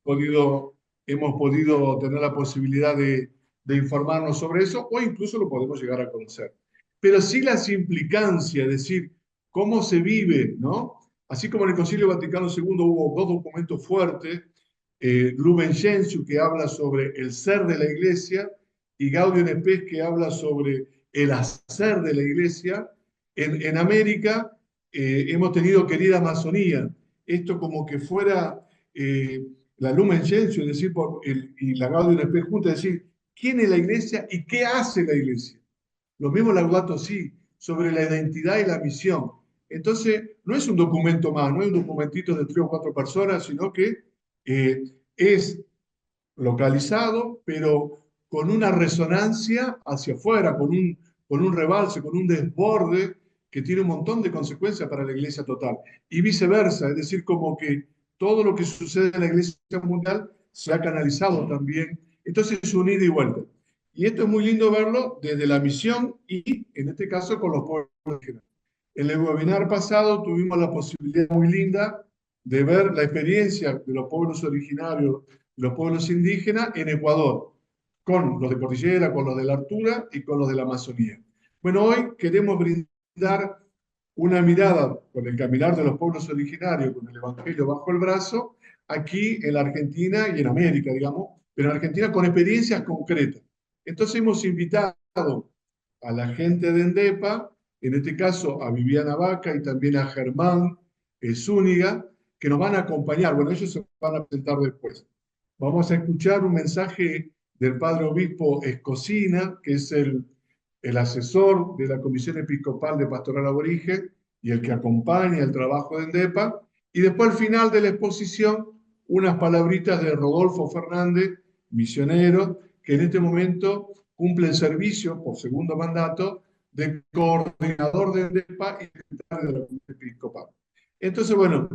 podido, hemos podido tener la posibilidad de informarnos sobre eso o incluso lo podemos llegar a conocer. Pero sí las implicancias, es decir, cómo se vive, ¿no? Así como en el Concilio Vaticano II hubo dos documentos fuertes, Lumen Gentium, que habla sobre el ser de la Iglesia, y Gaudium et Spes, que habla sobre el hacer de la Iglesia. En América hemos tenido querida Amazonía, esto como que fuera la Lumen Gentium, es decir, y la Gaudium et Spes juntas, es decir, quién es la Iglesia y qué hace la Iglesia. Lo mismo Laudato Si, sobre la identidad y la misión. Entonces, no es un documento más, no es un documentito de 3 o 4 personas, sino que es localizado, pero con una resonancia hacia afuera, con un rebalse, con un desborde que tiene un montón de consecuencias para la iglesia total. Y viceversa, es decir, como que todo lo que sucede en la iglesia mundial se ha canalizado también. Entonces es un ida y vuelta. Y esto es muy lindo verlo desde la misión y, en este caso, con los pueblos indígenas. En el webinar pasado tuvimos la posibilidad muy linda de ver la experiencia de los pueblos originarios, los pueblos indígenas en Ecuador, con los de Cordillera, con los de la Altura y con los de la Amazonía. Bueno, hoy queremos brindar una mirada con el caminar de los pueblos originarios, con el Evangelio bajo el brazo, aquí en la Argentina y en América, digamos, pero en Argentina con experiencias concretas. Entonces hemos invitado a la gente de Endepa, en este caso a Viviana Vaca y también a Germán Zúñiga, que nos van a acompañar. Bueno, ellos se van a presentar después. Vamos a escuchar un mensaje del padre obispo Escocina, que es el asesor de la Comisión Episcopal de Pastoral Aborigen y el que acompaña el trabajo de Endepa. Y después, al final de la exposición, unas palabritas de Rodolfo Fernández, misionero, que en este momento cumple el servicio por segundo mandato de coordinador de Endepa y secretario de la Comisión Episcopal. Entonces, bueno,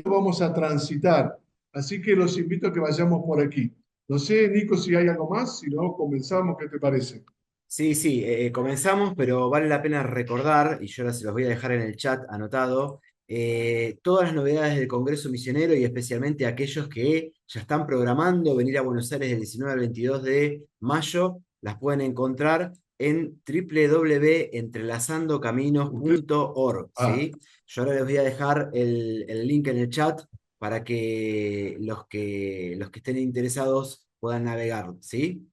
vamos a transitar. Así que los invito a que vayamos por aquí. No sé, Nico, si hay algo más, si no, comenzamos, ¿qué te parece? Sí, sí, comenzamos, pero vale la pena recordar, y yo ahora se los voy a dejar en el chat anotado, todas las novedades del Congreso Misionero y especialmente aquellos que ya están programando venir a Buenos Aires del 19 al 22 de mayo, las pueden encontrar en Usted, www.entrelazandocaminos.org, ah, ¿sí? Yo ahora les voy a dejar el link en el chat para que los que estén interesados puedan navegar, ¿sí?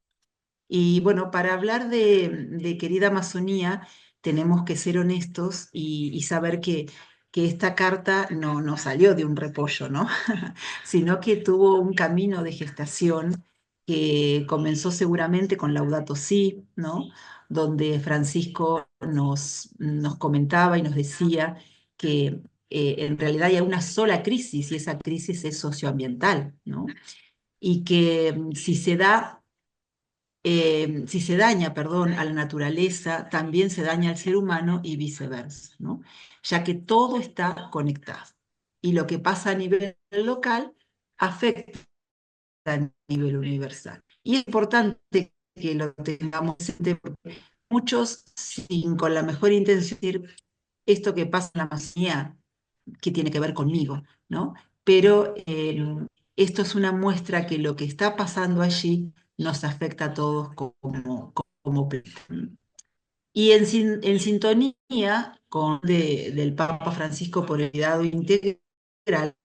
Y bueno, para hablar de querida Amazonía, tenemos que ser honestos y saber que esta carta no salió de un repollo, ¿no? Sino que tuvo un camino de gestación que comenzó seguramente con Laudato Si, ¿no? Donde Francisco nos comentaba y nos decía que en realidad hay una sola crisis y esa crisis es socioambiental, ¿no? Y que si se daña, perdón, a la naturaleza, también se daña al ser humano y viceversa, ¿no? Ya que todo está conectado. Y lo que pasa a nivel local afecta a nivel universal. Y es importante que lo tengamos presente porque muchos, sin con la mejor intención, decir esto que pasa en la Amazonía, que tiene que ver conmigo, ¿no? Pero esto es una muestra que lo que está pasando allí nos afecta a todos como planeta. Y en sintonía con del Papa Francisco por el cuidado integral,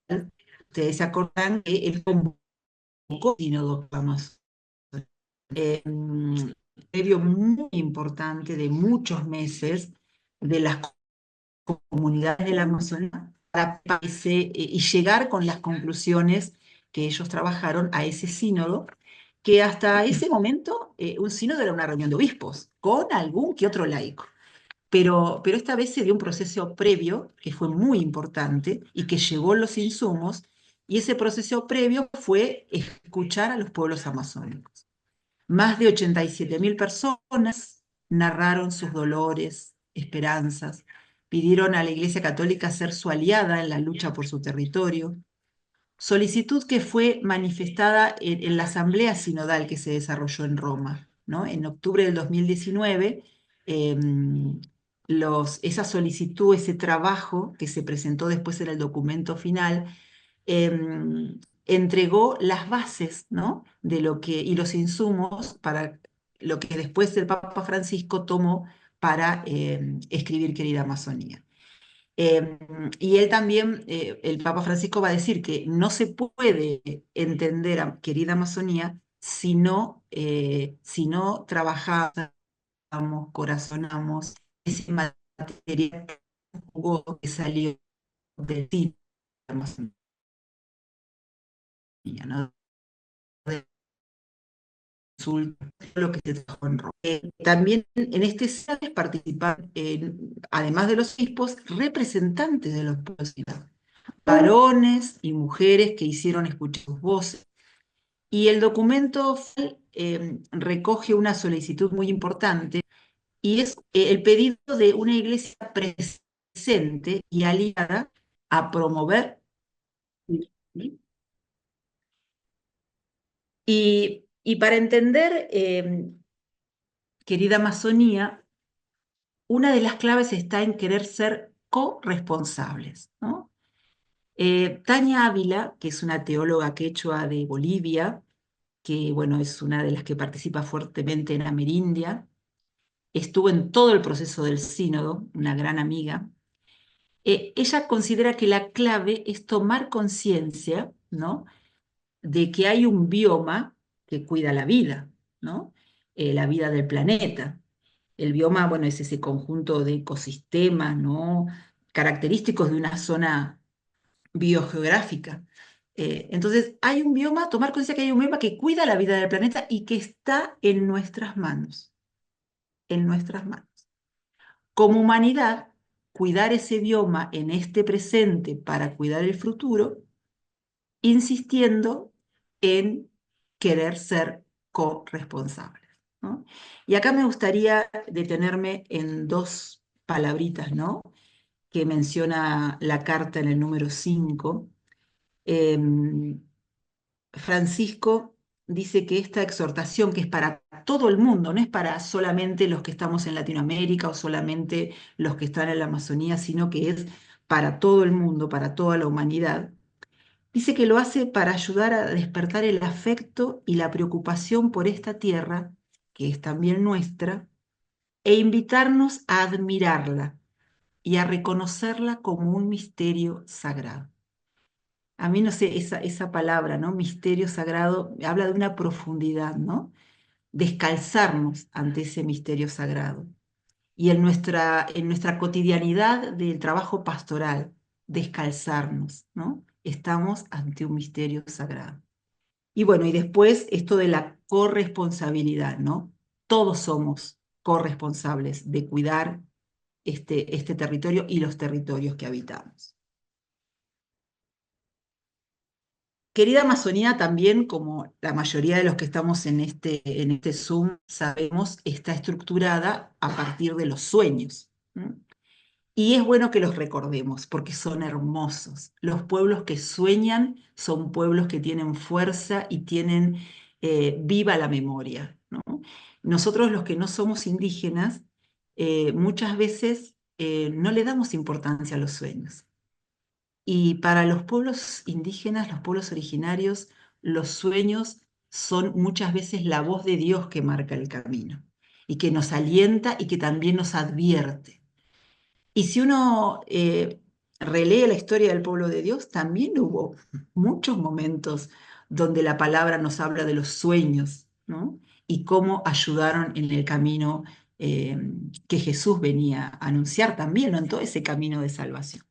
ustedes se acordan que él convocó sínodos un periodo muy importante de muchos meses de las comunidades de la Amazonía para y llegar con las conclusiones que ellos trabajaron a ese sínodo, que hasta ese momento un sínodo era una reunión de obispos, con algún que otro laico. Pero esta vez se dio un proceso previo que fue muy importante y que llevó los insumos, y ese proceso previo fue escuchar a los pueblos amazónicos. Más de 87.000 personas narraron sus dolores, esperanzas, pidieron a la Iglesia Católica ser su aliada en la lucha por su territorio, solicitud que fue manifestada en la Asamblea Sinodal que se desarrolló en Roma, ¿no? En octubre del 2019, eh, esa solicitud, ese trabajo que se presentó después en el documento final, eh, entregó las bases, ¿no? De lo que, y los insumos para lo que después el Papa Francisco tomó para escribir Querida Amazonía. Eh, y él también, el Papa Francisco va a decir que no se puede entender a Querida Amazonía si no trabajamos, corazonamos ese material jugoso que salió del cine de Amazonía, ¿no? De lo que se trabajó en Roma. También en este CELAC participan, además de los obispos, representantes de los pueblos indígenas, varones y mujeres que hicieron escuchar sus voces. Y el documento recoge una solicitud muy importante y es el pedido de una iglesia presente y aliada a promover. Y para entender, querida Amazonía, una de las claves está en querer ser corresponsables, ¿no? Tania Ávila, que es una teóloga quechua de Bolivia, que bueno, es una de las que participa fuertemente en Amerindia, estuvo en todo el proceso del sínodo, una gran amiga. Ella considera que la clave es tomar conciencia, ¿no? De que hay un bioma que cuida la vida, ¿no? La vida del planeta. El bioma, bueno, es ese conjunto de ecosistemas, ¿no? Característicos de una zona biogeográfica. Entonces, hay un bioma, tomar conciencia que hay un bioma que cuida la vida del planeta y que está en nuestras manos. Como humanidad, cuidar ese bioma en este presente para cuidar el futuro, insistiendo en querer ser corresponsables, ¿no? Y acá me gustaría detenerme en dos palabritas, ¿no? Que menciona la carta en el número 5. Francisco dice que esta exhortación, que es para todo el mundo, no es para solamente los que estamos en Latinoamérica o solamente los que están en la Amazonía, sino que es para todo el mundo, para toda la humanidad. Dice que lo hace para ayudar a despertar el afecto y la preocupación por esta tierra, que es también nuestra, e invitarnos a admirarla y a reconocerla como un misterio sagrado. A mí, no sé, esa palabra, ¿no? Misterio sagrado, habla de una profundidad, ¿no? Descalzarnos ante ese misterio sagrado. Y en nuestra cotidianidad del trabajo pastoral, descalzarnos, ¿no? Estamos ante un misterio sagrado. Y bueno, y después esto de la corresponsabilidad, ¿no? Todos somos corresponsables de cuidar este territorio y los territorios que habitamos. Querida Amazonía también, como la mayoría de los que estamos en este Zoom sabemos, está estructurada a partir de los sueños. Y es bueno que los recordemos porque son hermosos. Los pueblos que sueñan son pueblos que tienen fuerza y tienen viva la memoria, ¿no? Nosotros los que no somos indígenas, muchas veces no le damos importancia a los sueños. Y para los pueblos indígenas, los pueblos originarios, los sueños son muchas veces la voz de Dios que marca el camino y que nos alienta y que también nos advierte. Y si uno relee la historia del pueblo de Dios, también hubo muchos momentos donde la palabra nos habla de los sueños, ¿no? Y cómo ayudaron en el camino eh, que Jesús venía a anunciar también, ¿no? En todo ese camino de salvación.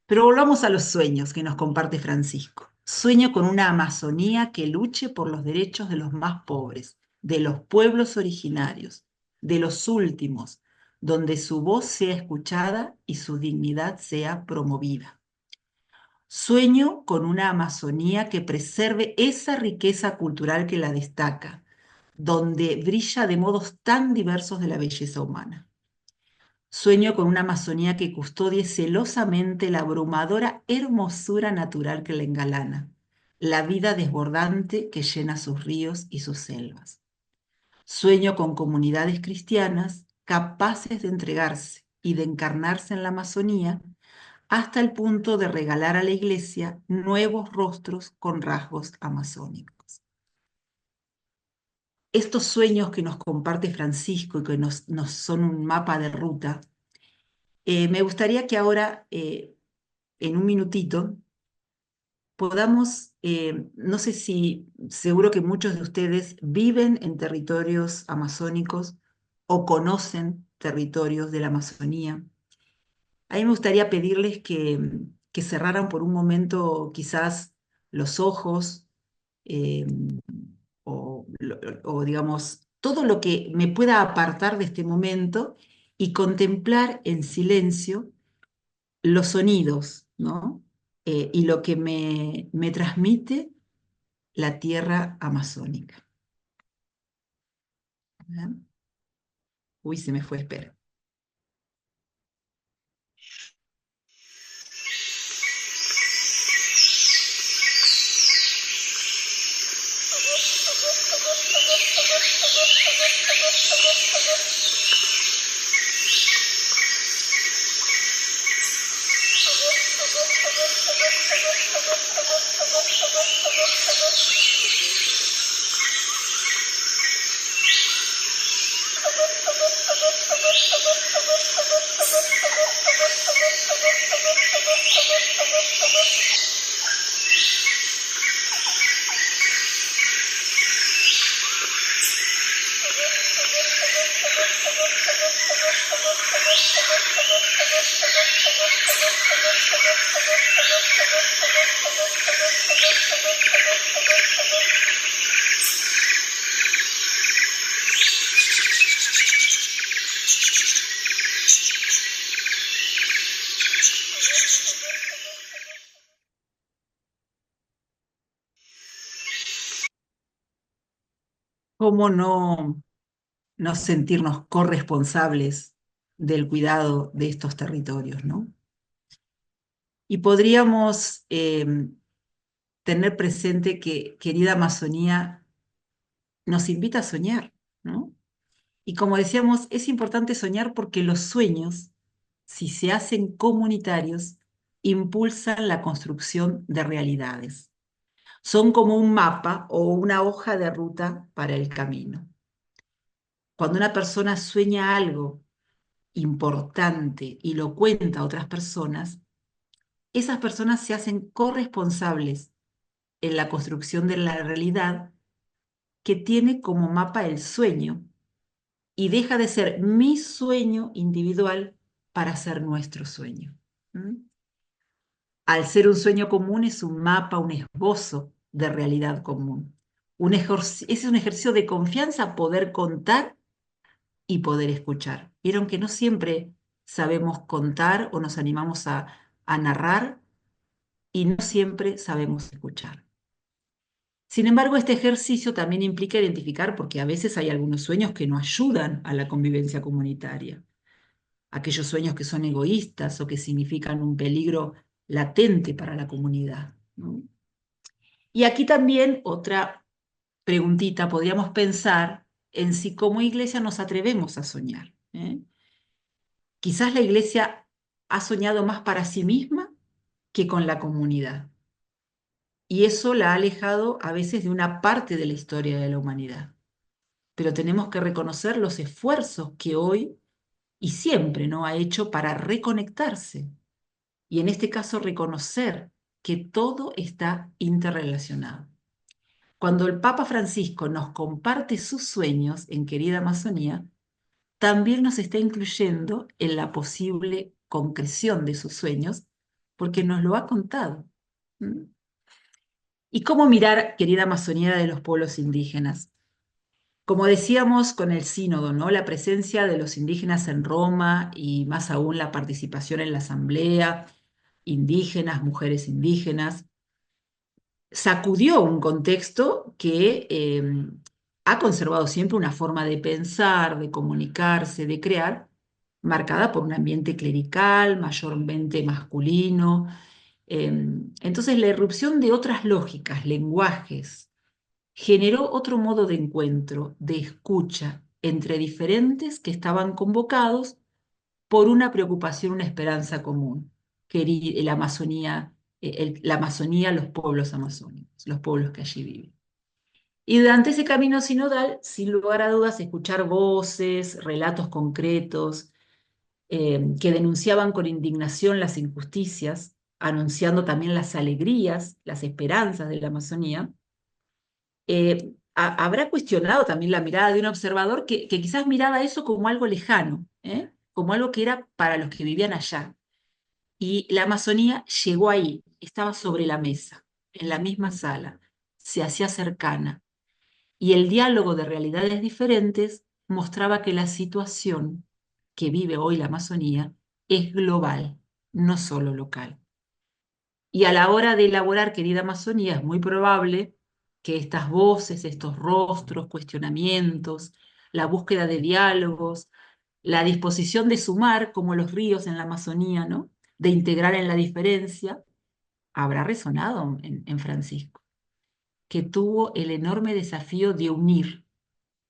Pero volvamos a los sueños que nos comparte Francisco. Sueño con una Amazonía que luche por los derechos de los más pobres, de los pueblos originarios, de los últimos, donde su voz sea escuchada y su dignidad sea promovida. Sueño con una Amazonía que preserve esa riqueza cultural que la destaca, donde brilla de modos tan diversos de la belleza humana. Sueño con una Amazonía que custodie celosamente la abrumadora hermosura natural que la engalana, la vida desbordante que llena sus ríos y sus selvas. Sueño con comunidades cristianas capaces de entregarse y de encarnarse en la Amazonía hasta el punto de regalar a la iglesia nuevos rostros con rasgos amazónicos. Estos sueños que nos comparte Francisco y que nos son un mapa de ruta, me gustaría que ahora, en un minutito, podamos, no sé si, seguro que muchos de ustedes viven en territorios amazónicos o conocen territorios de la Amazonía. A mí me gustaría pedirles que cerraran por un momento quizás los ojos, eh, o digamos, todo lo que me pueda apartar de este momento y contemplar en silencio los sonidos, ¿no? Y lo que me transmite la tierra amazónica. ¿Verdad? Uy, se me fue, espera. ¿Cómo no sentirnos corresponsables del cuidado de estos territorios, ¿no? Y podríamos tener presente que querida Amazonía nos invita a soñar, ¿no? Y como decíamos, es importante soñar porque los sueños, si se hacen comunitarios, impulsan la construcción de realidades. Son como un mapa o una hoja de ruta para el camino. Cuando una persona sueña algo importante y lo cuenta a otras personas, esas personas se hacen corresponsables en la construcción de la realidad que tiene como mapa el sueño y deja de ser mi sueño individual para ser nuestro sueño. ¿Mm? Al ser un sueño común es un mapa, un esbozo de realidad común. Es un ejercicio de confianza poder contar y poder escuchar. Vieron que no siempre sabemos contar o nos animamos a narrar y no siempre sabemos escuchar. Sin embargo, este ejercicio también implica identificar, porque a veces hay algunos sueños que no ayudan a la convivencia comunitaria, aquellos sueños que son egoístas o que significan un peligro latente para la comunidad, ¿no? Y aquí también otra preguntita, podríamos pensar en si como iglesia nos atrevemos a soñar, ¿eh? Quizás la iglesia ha soñado más para sí misma que con la comunidad. Y eso la ha alejado a veces de una parte de la historia de la humanidad. Pero tenemos que reconocer los esfuerzos que hoy y siempre no ha hecho para reconectarse. Y en este caso reconocer que todo está interrelacionado. Cuando el Papa Francisco nos comparte sus sueños en Querida Amazonía, también nos está incluyendo en la posible concreción de sus sueños, porque nos lo ha contado. ¿Mm? ¿Y cómo mirar, Querida Amazonía, de los pueblos indígenas? Como decíamos con el sínodo, ¿no? La presencia de los indígenas en Roma y más aún la participación en la asamblea, indígenas, mujeres indígenas, sacudió un contexto que ha conservado siempre una forma de pensar, de comunicarse, de crear, marcada por un ambiente clerical, mayormente masculino. Entonces, la irrupción de otras lógicas, lenguajes, generó otro modo de encuentro, de escucha entre diferentes que estaban convocados por una preocupación, una esperanza común. la Amazonía, los pueblos amazónicos, los pueblos que allí viven. Y durante ese camino sinodal, sin lugar a dudas, escuchar voces, relatos concretos, que denunciaban con indignación las injusticias, anunciando también las alegrías, las esperanzas de la Amazonía, habrá cuestionado también la mirada de un observador que quizás miraba eso como algo lejano, como algo que era para los que vivían allá. Y la Amazonía llegó ahí, estaba sobre la mesa, en la misma sala, se hacía cercana. Y el diálogo de realidades diferentes mostraba que la situación que vive hoy la Amazonía es global, no solo local. Y a la hora de elaborar Querida Amazonía es muy probable que estas voces, estos rostros, cuestionamientos, la búsqueda de diálogos, la disposición de sumar, como los ríos en la Amazonía, ¿no? De integrar en la diferencia, habrá resonado en Francisco, que tuvo el enorme desafío de unir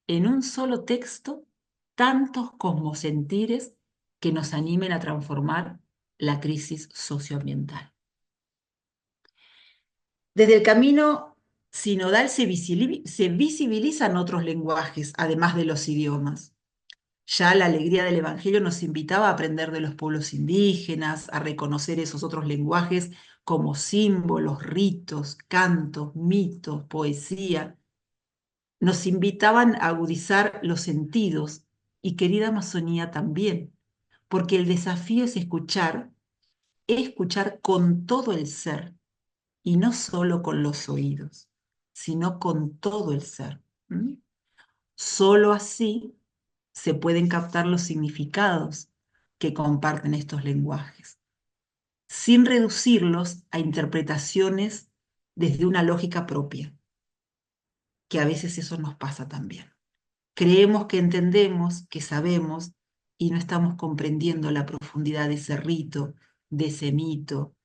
en un solo texto tantos cosmosentires que nos animen a transformar la crisis socioambiental. Desde el camino sinodal se visibilizan otros lenguajes, además de los idiomas. Ya la alegría del Evangelio nos invitaba a aprender de los pueblos indígenas, a reconocer esos otros lenguajes como símbolos, ritos, cantos, mitos, poesía. Nos invitaban a agudizar los sentidos, y Querida Amazonía también, porque el desafío es escuchar con todo el ser, y no solo con los oídos, sino con todo el ser. Solo así se pueden captar los significados que comparten estos lenguajes, sin reducirlos a interpretaciones desde una lógica propia, que a veces eso nos pasa también. Creemos que entendemos, que sabemos, y no estamos comprendiendo la profundidad de ese rito, de ese mito,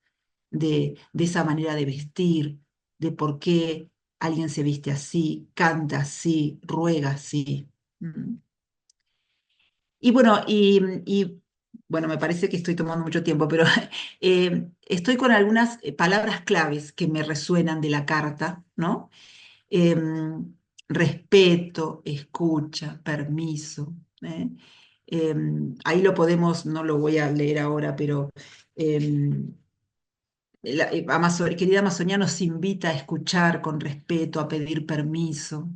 de esa manera de vestir, de por qué alguien se viste así, canta así, ruega así. Y bueno, bueno, me parece que estoy tomando mucho tiempo, pero estoy con algunas palabras claves que me resuenan de la carta, ¿no? Respeto, escucha, permiso. Ahí lo podemos, no lo voy a leer ahora, pero Querida Amazonía nos invita a escuchar con respeto, a pedir permiso.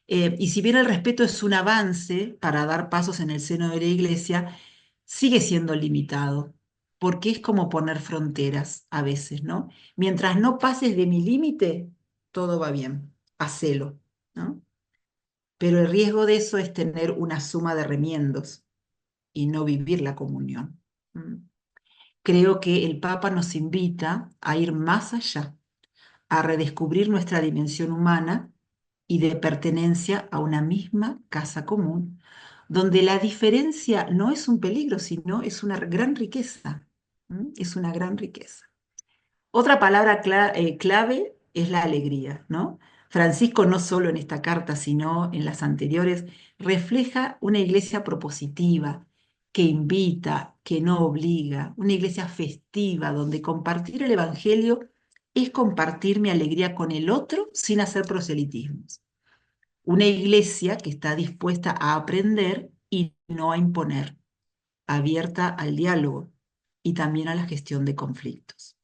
Y si bien el respeto es un avance para dar pasos en el seno de la iglesia, sigue siendo limitado, porque es como poner fronteras a veces, ¿no? Mientras no pases de mi límite, todo va bien, hacelo, ¿no? Pero el riesgo de eso es tener una suma de remiendos y no vivir la comunión. Creo que el Papa nos invita a ir más allá, a redescubrir nuestra dimensión humana y de pertenencia a una misma casa común, donde la diferencia no es un peligro, sino es una gran riqueza. Es una gran riqueza. Otra palabra clave es la alegría, ¿no? Francisco, no solo en esta carta, sino en las anteriores, refleja una iglesia propositiva, que invita, que no obliga, una iglesia festiva, donde compartir el Evangelio es compartir mi alegría con el otro sin hacer proselitismos. Una iglesia que está dispuesta a aprender y no a imponer, abierta al diálogo y también a la gestión de conflictos.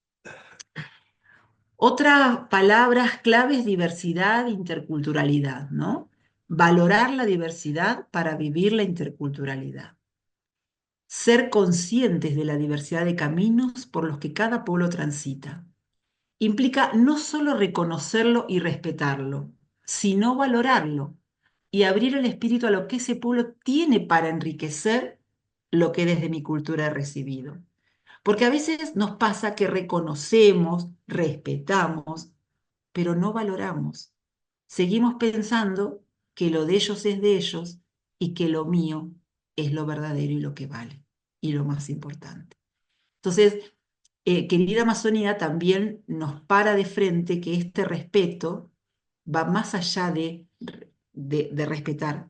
Otras palabras claves: diversidad, interculturalidad, ¿no? Valorar la diversidad para vivir la interculturalidad. Ser conscientes de la diversidad de caminos por los que cada pueblo transita. Implica no solo reconocerlo y respetarlo, sino valorarlo y abrir el espíritu a lo que ese pueblo tiene para enriquecer lo que desde mi cultura he recibido. Porque a veces nos pasa que reconocemos, respetamos, pero no valoramos. Seguimos pensando que lo de ellos es de ellos y que lo mío es lo verdadero y lo que vale y lo más importante. Entonces, Querida Amazonía también nos para de frente que este respeto va más allá de respetar,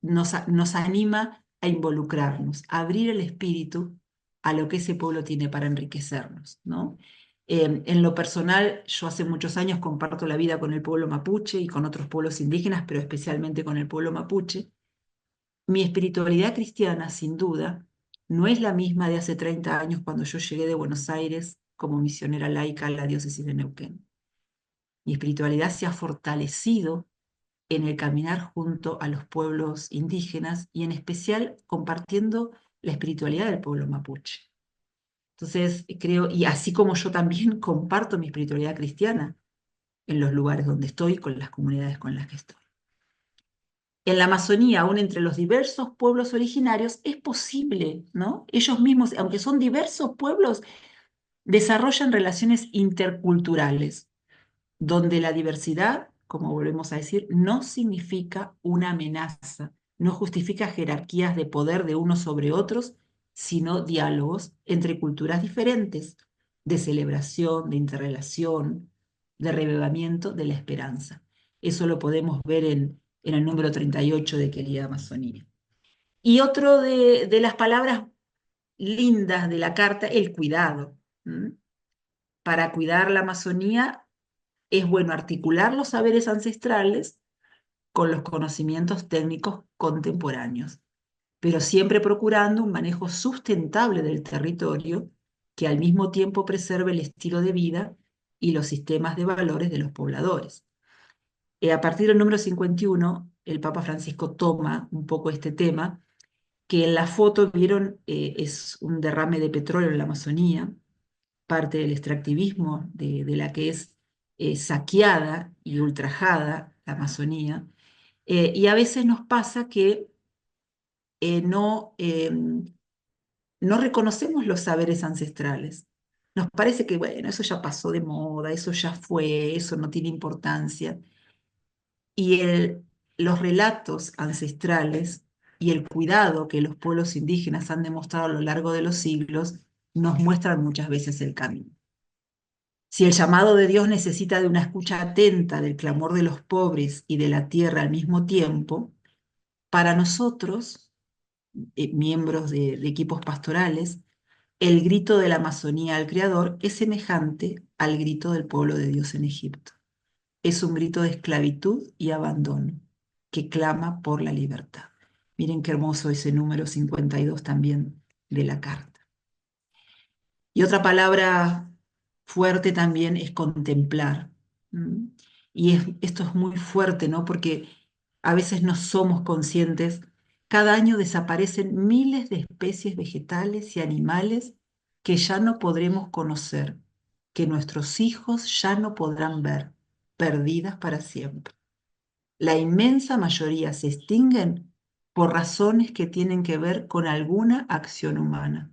nos anima a involucrarnos, a abrir el espíritu a lo que ese pueblo tiene para enriquecernos, ¿no? En lo personal, yo hace muchos años comparto la vida con el pueblo mapuche y con otros pueblos indígenas, pero especialmente con el pueblo mapuche. Mi espiritualidad cristiana, sin duda, no es la misma de hace 30 años cuando yo llegué de Buenos Aires como misionera laica a la diócesis de Neuquén. Mi espiritualidad se ha fortalecido en el caminar junto a los pueblos indígenas y en especial compartiendo la espiritualidad del pueblo mapuche. Entonces, creo, y así como yo también comparto mi espiritualidad cristiana en los lugares donde estoy, con las comunidades con las que estoy. En la Amazonía, aún entre los diversos pueblos originarios, es posible, ¿no? Ellos mismos, aunque son diversos pueblos, desarrollan relaciones interculturales, donde la diversidad, como volvemos a decir, no significa una amenaza, no justifica jerarquías de poder de unos sobre otros, sino diálogos entre culturas diferentes, de celebración, de interrelación, de revivimiento de la esperanza. Eso lo podemos ver en el número 38 de Querida Amazonía. Y otro de las palabras lindas de la carta, el cuidado. Para cuidar la Amazonía es bueno articular los saberes ancestrales con los conocimientos técnicos contemporáneos, pero siempre procurando un manejo sustentable del territorio que al mismo tiempo preserve el estilo de vida y los sistemas de valores de los pobladores. A partir del número 51, el Papa Francisco toma un poco este tema, que en la foto vieron es un derrame de petróleo en la Amazonía, parte del extractivismo de la que es saqueada y ultrajada la Amazonía. Y a veces nos pasa que no reconocemos los saberes ancestrales. Nos parece que, bueno, eso ya pasó de moda, eso ya fue, eso no tiene importancia. Y los relatos ancestrales y el cuidado que los pueblos indígenas han demostrado a lo largo de los siglos nos muestran muchas veces el camino. Si el llamado de Dios necesita de una escucha atenta del clamor de los pobres y de la tierra al mismo tiempo, para nosotros, miembros de equipos pastorales, el grito de la Amazonía al Creador es semejante al grito del pueblo de Dios en Egipto. Es un grito de esclavitud y abandono que clama por la libertad. Miren qué hermoso ese número 52 también de la carta. Y otra palabra fuerte también es contemplar. Y esto es muy fuerte, ¿no? Porque a veces no somos conscientes. Cada año desaparecen miles de especies vegetales y animales que ya no podremos conocer, que nuestros hijos ya no podrán ver, perdidas para siempre. La inmensa mayoría se extinguen por razones que tienen que ver con alguna acción humana.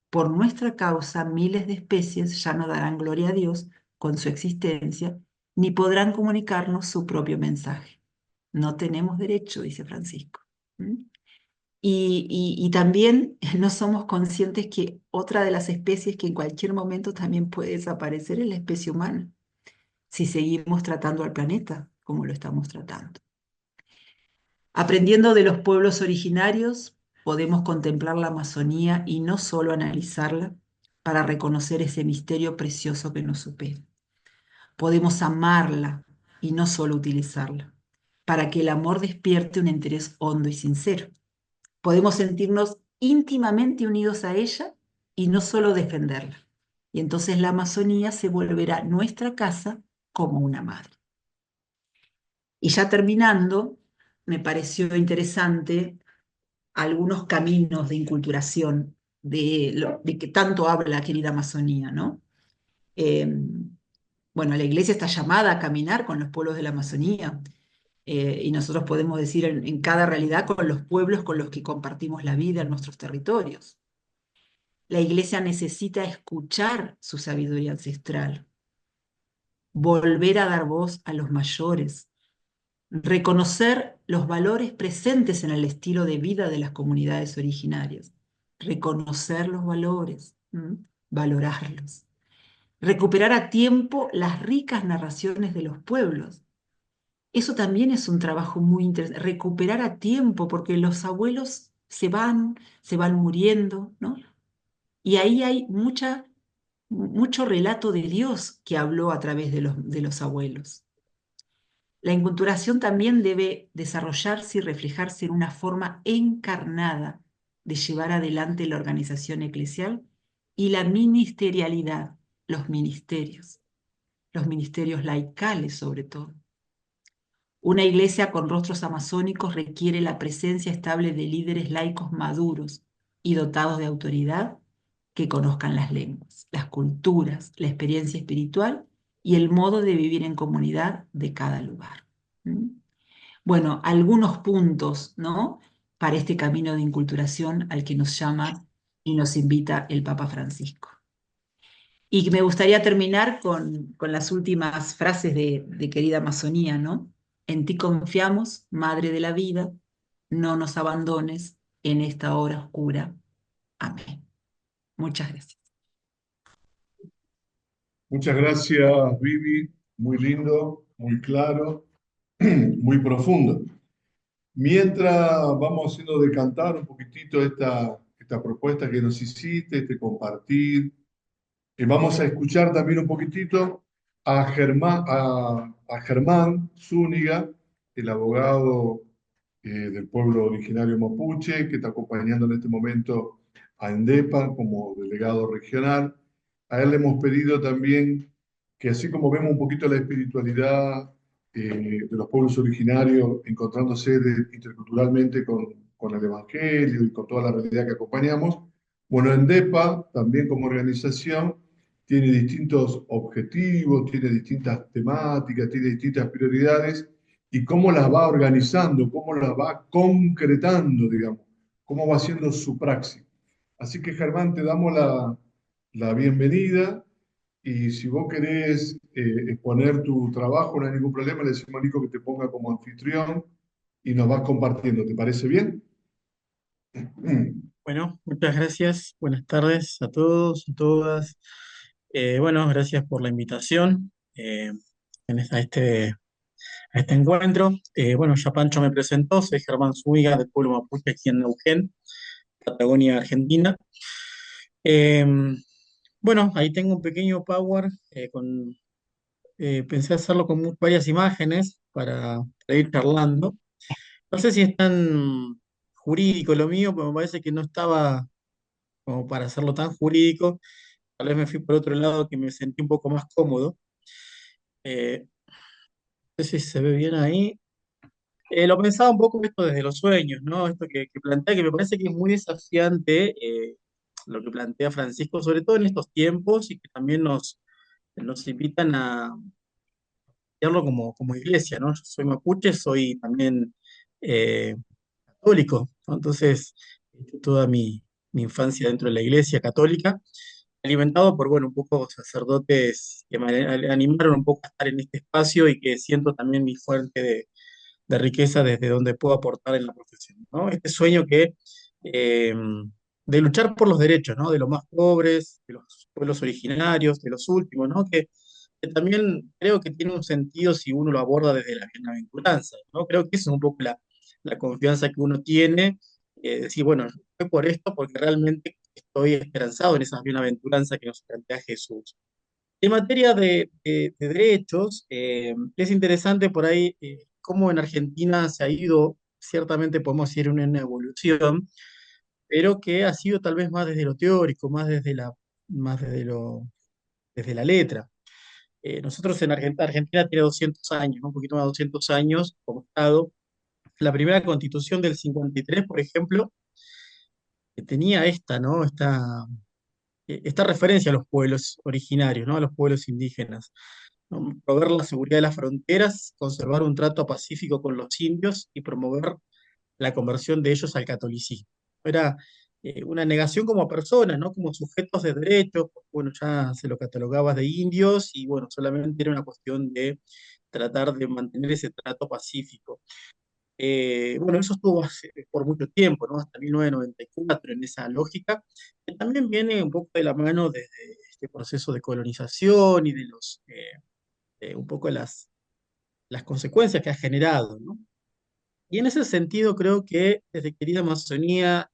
Por nuestra causa, miles de especies ya no darán gloria a Dios con su existencia, ni podrán comunicarnos su propio mensaje. No tenemos derecho, dice Francisco. Y también no somos conscientes que otra de las especies que en cualquier momento también puede desaparecer es la especie humana, si seguimos tratando al planeta como lo estamos tratando. Aprendiendo de los pueblos originarios, podemos contemplar la Amazonía y no solo analizarla para reconocer ese misterio precioso que nos supera. Podemos amarla y no solo utilizarla, para que el amor despierte un interés hondo y sincero. Podemos sentirnos íntimamente unidos a ella y no solo defenderla. Y entonces la Amazonía se volverá nuestra casa como una madre. Y ya terminando, me pareció interesante algunos caminos de inculturación de que tanto habla la querida Amazonía, ¿no? Eh, bueno, la iglesia está llamada a caminar con los pueblos de la Amazonía, y nosotros podemos decir en cada realidad con los pueblos con los que compartimos la vida en nuestros territorios. La iglesia necesita escuchar su sabiduría ancestral, volver a dar voz a los mayores, reconocer los valores presentes en el estilo de vida de las comunidades originarias, reconocer los valores, valorarlos, recuperar a tiempo las ricas narraciones de los pueblos. Eso también es un trabajo muy interesante, recuperar a tiempo, porque los abuelos se van muriendo, ¿no? Y ahí hay mucho relato de Dios que habló a través de los abuelos. La inculturación también debe desarrollarse y reflejarse en una forma encarnada de llevar adelante la organización eclesial y la ministerialidad, los ministerios laicales sobre todo. Una iglesia con rostros amazónicos requiere la presencia estable de líderes laicos maduros y dotados de autoridad que conozcan las lenguas, las culturas, la experiencia espiritual y el modo de vivir en comunidad de cada lugar. ¿Mm? Bueno, algunos puntos, ¿no? Para este camino de inculturación al que nos llama y nos invita el Papa Francisco. Y me gustaría terminar con las últimas frases de querida Amazonía, ¿no? En ti confiamos, Madre de la vida, no nos abandones en esta hora oscura. Amén. Muchas gracias. Muchas gracias, Vivi. Muy lindo, muy claro, muy profundo. Mientras vamos haciendo decantar un poquitito esta propuesta que nos hiciste, este compartir, vamos a escuchar también un poquitito a Germán Zúñiga, el abogado del pueblo originario mapuche, que está acompañando en este momento a ENDEPA como delegado regional. A él le hemos pedido también que así como vemos un poquito la espiritualidad de los pueblos originarios encontrándose interculturalmente con el Evangelio y con toda la realidad que acompañamos, bueno, ENDEPA también como organización tiene distintos objetivos, tiene distintas temáticas, tiene distintas prioridades y cómo las va organizando, cómo las va concretando, digamos, cómo va haciendo su praxis. Así que Germán, te damos la bienvenida y si vos querés exponer tu trabajo, no hay ningún problema, le decimos a Nico que te ponga como anfitrión y nos vas compartiendo. ¿Te parece bien? Bueno, muchas gracias. Buenas tardes a todos y todas. Bueno, gracias por la invitación a este encuentro. Bueno, ya Pancho me presentó, soy Germán Zúñiga del pueblo mapuche aquí en Neuquén, Patagonia, Argentina. Eh, bueno, ahí tengo un pequeño power pensé hacerlo con varias imágenes para ir charlando. No sé si es tan jurídico lo mío, pero me parece que no estaba como para hacerlo tan jurídico. Tal vez me fui por otro lado que me sentí un poco más cómodo. No sé si se ve bien ahí. Lo pensaba un poco esto desde los sueños, ¿no? Esto que plantea, que me parece que es muy desafiante, lo que plantea Francisco, sobre todo en estos tiempos, y que también nos invitan a verlo como iglesia, ¿no? Yo soy mapuche, soy también eh, católico, ¿no? Entonces, toda mi infancia dentro de la iglesia católica, alimentado por, bueno, un poco sacerdotes que me animaron un poco a estar en este espacio y que siento también mi fuente de riqueza desde donde puedo aportar en la profesión, ¿no? Este sueño eh, de luchar por los derechos, ¿no? De los más pobres, de los pueblos originarios, de los últimos, ¿no? Que también creo que tiene un sentido si uno lo aborda desde la bienaventuranza, ¿no? Creo que eso es un poco la confianza que uno tiene, decir, bueno, fue por esto porque realmente estoy esperanzado en esas bienaventuranzas que nos plantea Jesús. En materia de derechos, es interesante por ahí cómo en Argentina se ha ido, ciertamente podemos decir, una evolución, pero que ha sido tal vez más desde lo teórico, más desde la letra. Nosotros en Argentina tiene 200 años, ¿no? Un poquito más de 200 años como Estado. La primera constitución del 53, por ejemplo, que tenía ¿no? Esta referencia a los pueblos originarios, ¿no? A los pueblos indígenas, ¿no? Promover la seguridad de las fronteras, conservar un trato pacífico con los indios y promover la conversión de ellos al catolicismo. Era una negación como personas, ¿no? Como sujetos de derechos, bueno, ya se lo catalogaba de indios y bueno, solamente era una cuestión de tratar de mantener ese trato pacífico. Bueno, eso estuvo por mucho tiempo, ¿no? Hasta 1994 en esa lógica, que también viene un poco de la mano de este proceso de colonización y de un poco las consecuencias que ha generado, ¿no? Y en ese sentido creo que desde Querida Amazonía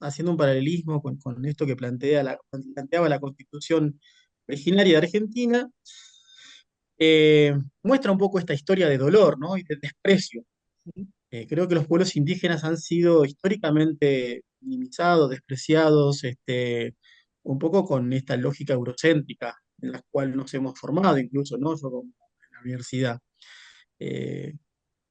haciendo un paralelismo con esto que planteaba la Constitución originaria de Argentina, muestra un poco esta historia de dolor, ¿no? Y de desprecio. Creo que los pueblos indígenas han sido históricamente minimizados, despreciados, un poco con esta lógica eurocéntrica en la cual nos hemos formado, incluso, ¿no? Yo en la universidad. Eh,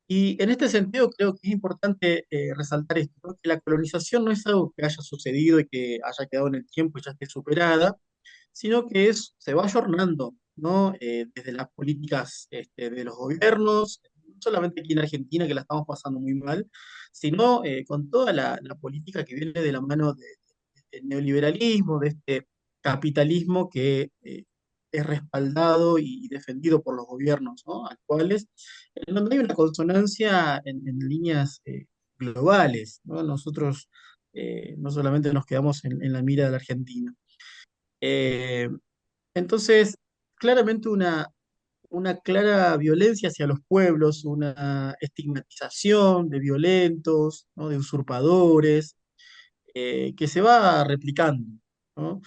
y en este sentido creo que es importante resaltar esto, ¿no? Que la colonización no es algo que haya sucedido y que haya quedado en el tiempo y ya esté superada, sino que se va ayornando, ¿no? Desde las políticas de los gobiernos, no solamente aquí en Argentina, que la estamos pasando muy mal, sino con toda la política que viene de la mano del neoliberalismo, de este capitalismo que es respaldado y defendido por los gobiernos, ¿no? Actuales, en donde hay una consonancia en líneas globales, ¿no? Nosotros no solamente nos quedamos en la mira de la Argentina. Eh, entonces, claramente una clara violencia hacia los pueblos, una estigmatización de violentos, ¿no? De usurpadores, que se va replicando, ¿no?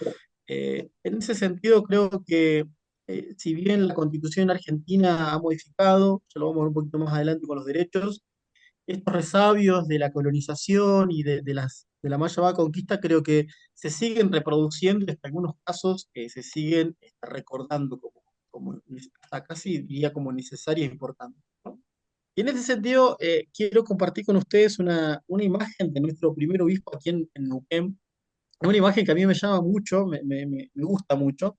En ese sentido, creo que si bien la Constitución argentina ha modificado, ya lo vamos a ver un poquito más adelante con los derechos, estos resabios de la colonización y de la Maya conquista creo que se siguen reproduciendo y hasta algunos casos se siguen recordando como hasta casi diría como necesaria e importante, ¿no? Y en ese sentido, quiero compartir con ustedes una imagen de nuestro primer obispo aquí en Neuquén, una imagen que a mí me llama mucho, me gusta mucho,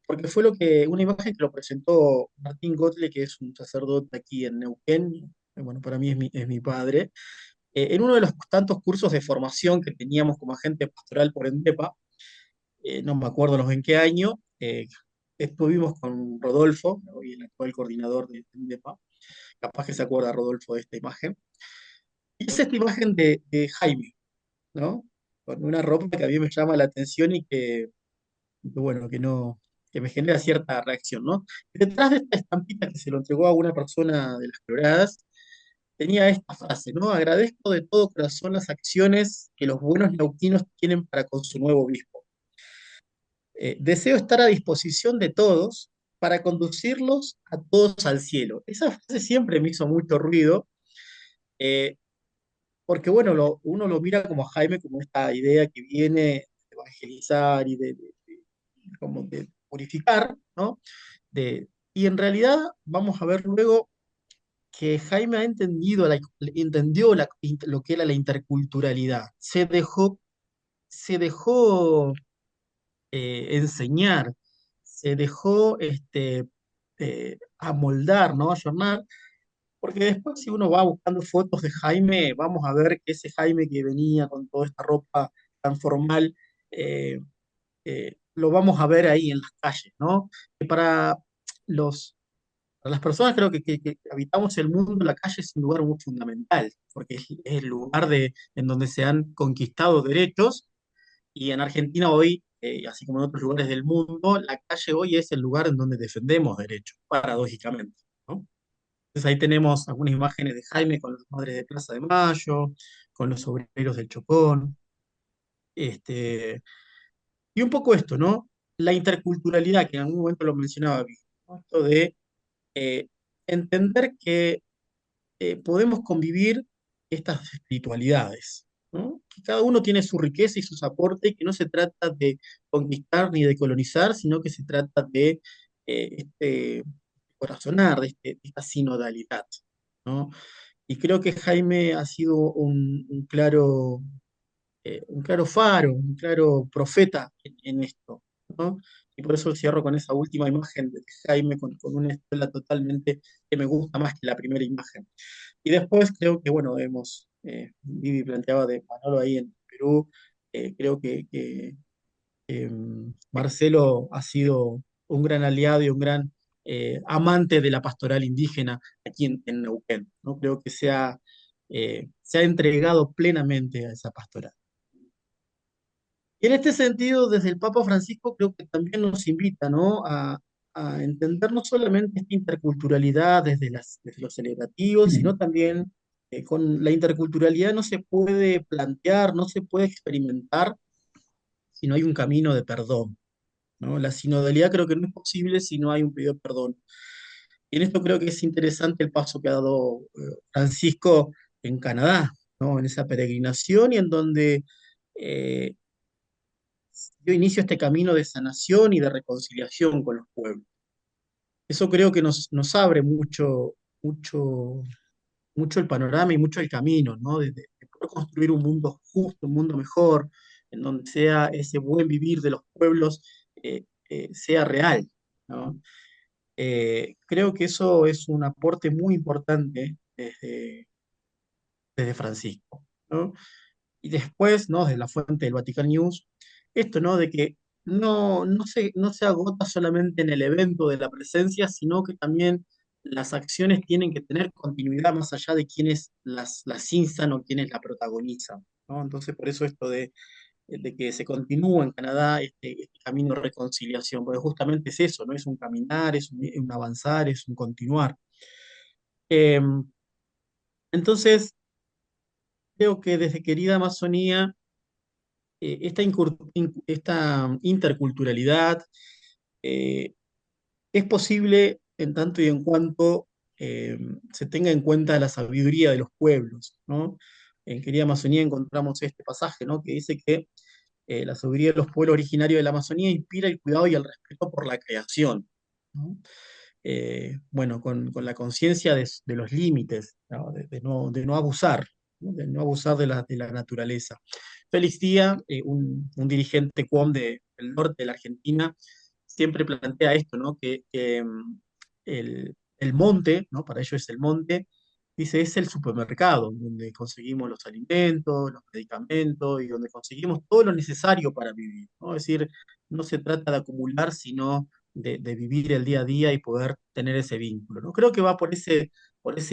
porque fue una imagen que lo presentó Martín Gotle, que es un sacerdote aquí en Neuquén, bueno, para mí es mi padre, en uno de los tantos cursos de formación que teníamos como agente pastoral por ENDEPA, no me acuerdo en qué año, estuvimos con Rodolfo, hoy el actual coordinador de ENDEPA, capaz que se acuerda Rodolfo de esta imagen, y es esta imagen de Jaime, ¿no? Con una ropa que a mí me llama la atención y bueno, que me genera cierta reacción, ¿no? Detrás de esta estampita que se lo entregó a una persona de las Coloradas, tenía esta frase, ¿no? Agradezco de todo corazón las acciones que los buenos neuquinos tienen para con su nuevo obispo. Deseo estar a disposición de todos para conducirlos a todos al cielo. Esa frase siempre me hizo mucho ruido, eh, porque bueno, uno lo mira como a Jaime, como esta idea que viene de evangelizar y como de purificar, ¿no? Y en realidad vamos a ver luego que Jaime ha entendió lo que era la interculturalidad. Se dejó enseñar, se dejó amoldar, ¿no? Ayornar, porque después si uno va buscando fotos de Jaime, vamos a ver que ese Jaime que venía con toda esta ropa tan formal, eh, lo vamos a ver ahí en las calles, ¿no? Que los, para las personas creo que habitamos el mundo, la calle es un lugar muy fundamental, porque es el lugar en donde se han conquistado derechos, y en Argentina hoy, así como en otros lugares del mundo, la calle hoy es el lugar en donde defendemos derechos, paradójicamente, ¿no? Entonces ahí tenemos algunas imágenes de Jaime con las madres de Plaza de Mayo, con los obreros del Chocón, este, y un poco esto, ¿no? La interculturalidad, que en algún momento lo mencionaba, ¿no? Esto de eh, entender que podemos convivir estas espiritualidades, ¿no? Que cada uno tiene su riqueza y sus aportes, y que no se trata de conquistar ni de colonizar, sino que se trata de corazonar, de esta sinodalidad, ¿no? Y creo que Jaime ha sido un claro faro, un claro profeta en esto, ¿no? Y por eso cierro con esa última imagen de Jaime con una estela totalmente que me gusta más que la primera imagen. Y después creo que, bueno, Vivi planteaba de Manolo ahí en Perú, creo que Marcelo ha sido un gran aliado y un gran amante de la pastoral indígena aquí en Neuquén, ¿no? Creo que se ha entregado plenamente a esa pastoral. Y en este sentido, desde el Papa Francisco creo que también nos invita, ¿no? A entender no solamente esta interculturalidad desde los celebrativos, sino también con la interculturalidad no se puede plantear, no se puede experimentar si no hay un camino de perdón, ¿no? La sinodalidad creo que no es posible si no hay un pedido de perdón. Y en esto creo que es interesante el paso que ha dado Francisco en Canadá, ¿no? En esa peregrinación y en donde eh, dio inicio a este camino de sanación y de reconciliación con los pueblos. Eso creo que nos abre mucho, mucho el panorama y mucho el camino, ¿no? De poder construir un mundo justo, un mundo mejor, en donde sea ese buen vivir de los pueblos sea real, ¿no? Creo que eso es un aporte muy importante desde Francisco, ¿no? Y después, ¿no? De la fuente del Vatican News, esto, ¿no? De que no se agota solamente en el evento de la presencia, sino que también las acciones tienen que tener continuidad más allá de quienes las instan o quienes la protagonizan, ¿no? Entonces, por eso esto de que se continúa en Canadá este camino de reconciliación, porque justamente es eso, ¿no? Es un caminar, un avanzar, es un continuar. Eh, entonces, creo que desde Querida Amazonía, esta interculturalidad eh, es posible en tanto y en cuanto se tenga en cuenta la sabiduría de los pueblos, ¿no? En Querida Amazonía encontramos este pasaje, ¿no? Que dice que la sabiduría de los pueblos originarios de la Amazonía inspira el cuidado y el respeto por la creación, ¿no? Bueno, con la conciencia de los límites, ¿no? De no abusar, ¿no? De no abusar de la naturaleza. Félix Díaz, un dirigente CUOM del norte de la Argentina, siempre plantea esto, ¿no? Que el monte, ¿no? Para ellos es el monte, dice, es el supermercado, donde conseguimos los alimentos, los medicamentos y donde conseguimos todo lo necesario para vivir, ¿no? Es decir, no se trata de acumular, sino de vivir el día a día y poder tener ese vínculo, ¿no? Creo que va por ese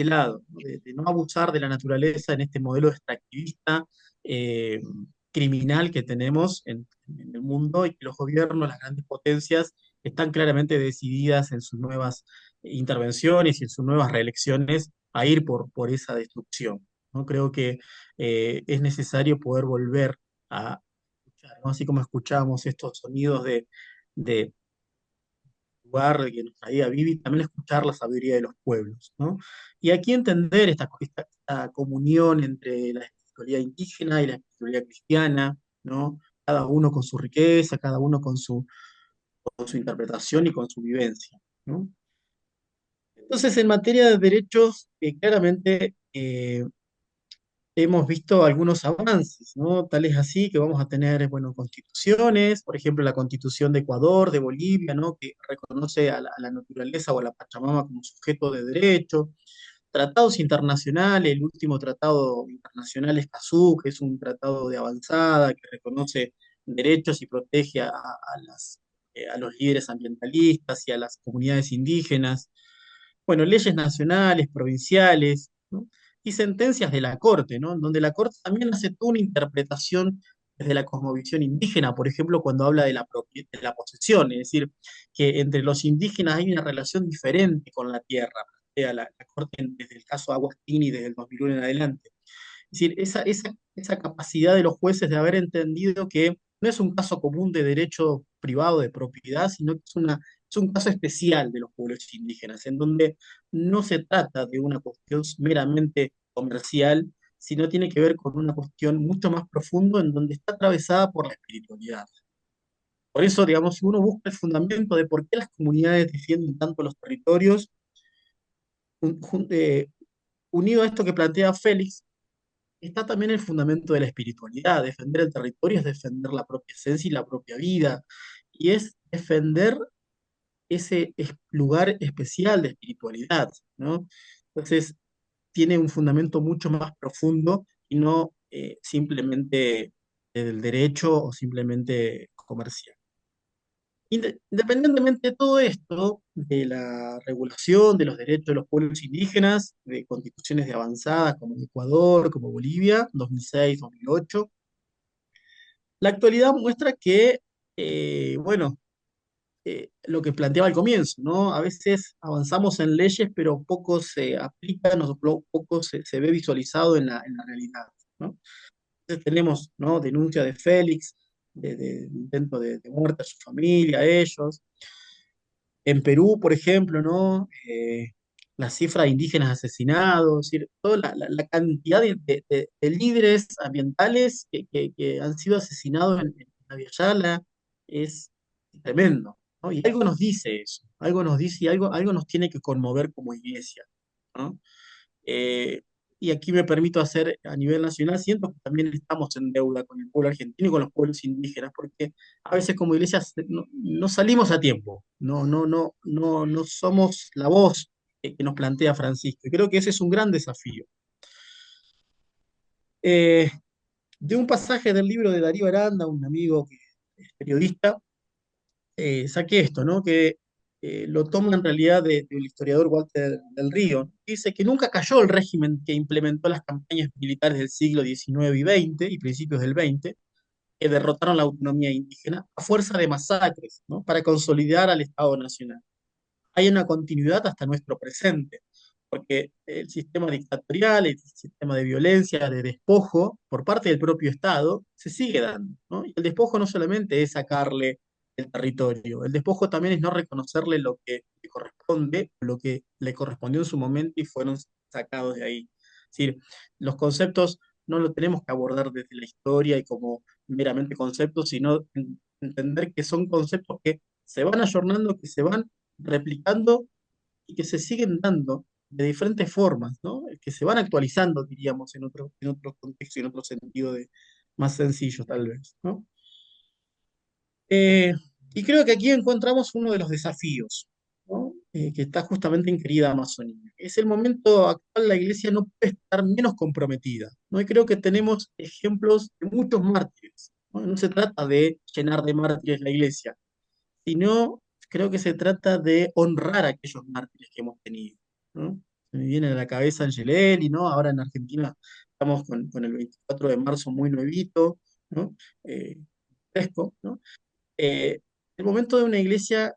lado, ¿no? De no abusar de la naturaleza en este modelo extractivista, eh, criminal que tenemos en el mundo y que los gobiernos, las grandes potencias, están claramente decididas en sus nuevas intervenciones y en sus nuevas reelecciones a ir por esa destrucción, ¿no? Creo que es necesario poder volver a escuchar, ¿no? Así como escuchamos estos sonidos de lugar que nos traía Vivi, también escuchar la sabiduría de los pueblos, ¿no? Y aquí entender esta comunión entre la espiritualidad indígena y la espiritualidad cristiana, ¿no? Cada uno con su riqueza, cada uno con su interpretación y con su vivencia, ¿no? Entonces, en materia de derechos, claramente hemos visto algunos avances, ¿no? Tal es así que vamos a tener, bueno, constituciones, por ejemplo, la constitución de Ecuador, de Bolivia, ¿no? Que reconoce a la naturaleza o a la Pachamama como sujeto de derecho. Tratados internacionales, el último tratado internacional es Escazú, que es un tratado de avanzada, que reconoce derechos y protege a los líderes ambientalistas y a las comunidades indígenas. Bueno, leyes nacionales, provinciales, ¿no? Y sentencias de la Corte, ¿no? Donde la Corte también hace toda una interpretación desde la cosmovisión indígena, por ejemplo, cuando habla de la posesión, es decir, que entre los indígenas hay una relación diferente con la tierra, la Corte desde el caso Agustini desde el 2001 en adelante. Es decir, esa capacidad de los jueces de haber entendido que no es un caso común de derecho privado de propiedad, sino que es un caso especial de los pueblos indígenas, en donde no se trata de una cuestión meramente comercial, sino tiene que ver con una cuestión mucho más profunda, en donde está atravesada por la espiritualidad. Por eso, digamos, si uno busca el fundamento de por qué las comunidades defienden tanto los territorios, un- jun- eh, unido a esto que plantea Félix, está también el fundamento de la espiritualidad. Defender el territorio es defender la propia esencia y la propia vida. Y es defender ese lugar especial de espiritualidad, ¿no? Entonces, tiene un fundamento mucho más profundo y no simplemente del derecho o simplemente comercial. Independientemente de todo esto, de la regulación de los derechos de los pueblos indígenas, de constituciones de avanzada como Ecuador, como Bolivia, 2006, 2008, la actualidad muestra que, bueno, lo que planteaba al comienzo, ¿no? A veces avanzamos en leyes, pero poco se aplican o poco se ve visualizado en la realidad, ¿no? Entonces tenemos, ¿no? Denuncia de Félix, de intento de muerte a su familia, a ellos. En Perú, por ejemplo, ¿no? La cifra de indígenas asesinados, es decir, toda la cantidad de líderes ambientales que han sido asesinados en la Via Yala es tremendo, ¿no? Y algo nos dice eso, algo nos dice y algo nos tiene que conmover como iglesia, ¿no? Eh, y aquí me permito hacer a nivel nacional, siento que también estamos en deuda con el pueblo argentino y con los pueblos indígenas, porque a veces como iglesia no salimos a tiempo, no somos la voz que nos plantea Francisco. Y creo que ese es un gran desafío. Eh, de un pasaje del libro de Darío Aranda, un amigo que es periodista, saqué esto, ¿no? Que lo toma en realidad del historiador Walter del Río. Dice que nunca cayó el régimen que implementó las campañas militares del siglo XIX y XX y principios del XX, que derrotaron la autonomía indígena a fuerza de masacres, ¿no? Para consolidar al Estado Nacional. Hay una continuidad hasta nuestro presente, porque el sistema dictatorial, el sistema de violencia, de despojo por parte del propio Estado, se sigue dando, ¿no? Y el despojo no solamente es sacarle el territorio, el despojo también es no reconocerle lo que le corresponde, lo que le correspondió en su momento y fueron sacados de ahí. Es decir, los conceptos no los tenemos que abordar desde la historia y como meramente conceptos, sino entender que son conceptos que se van ayornando, que se van replicando y que se siguen dando de diferentes formas, ¿no? Que se van actualizando, diríamos, en otro contexto y en otro sentido más sencillo, tal vez, ¿no? Eh, y creo que aquí encontramos uno de los desafíos, ¿no? Que está justamente en querida Amazonía. Es el momento actual, la iglesia no puede estar menos comprometida, ¿no? Y creo que tenemos ejemplos de muchos mártires, ¿no? No se trata de llenar de mártires la iglesia, sino creo que se trata de honrar a aquellos mártires que hemos tenido, ¿no? Se me viene a la cabeza Angelelli, ¿no? Ahora en Argentina estamos con el 24 de marzo muy nuevito, ¿no? Fresco, ¿no? eh, el momento de una iglesia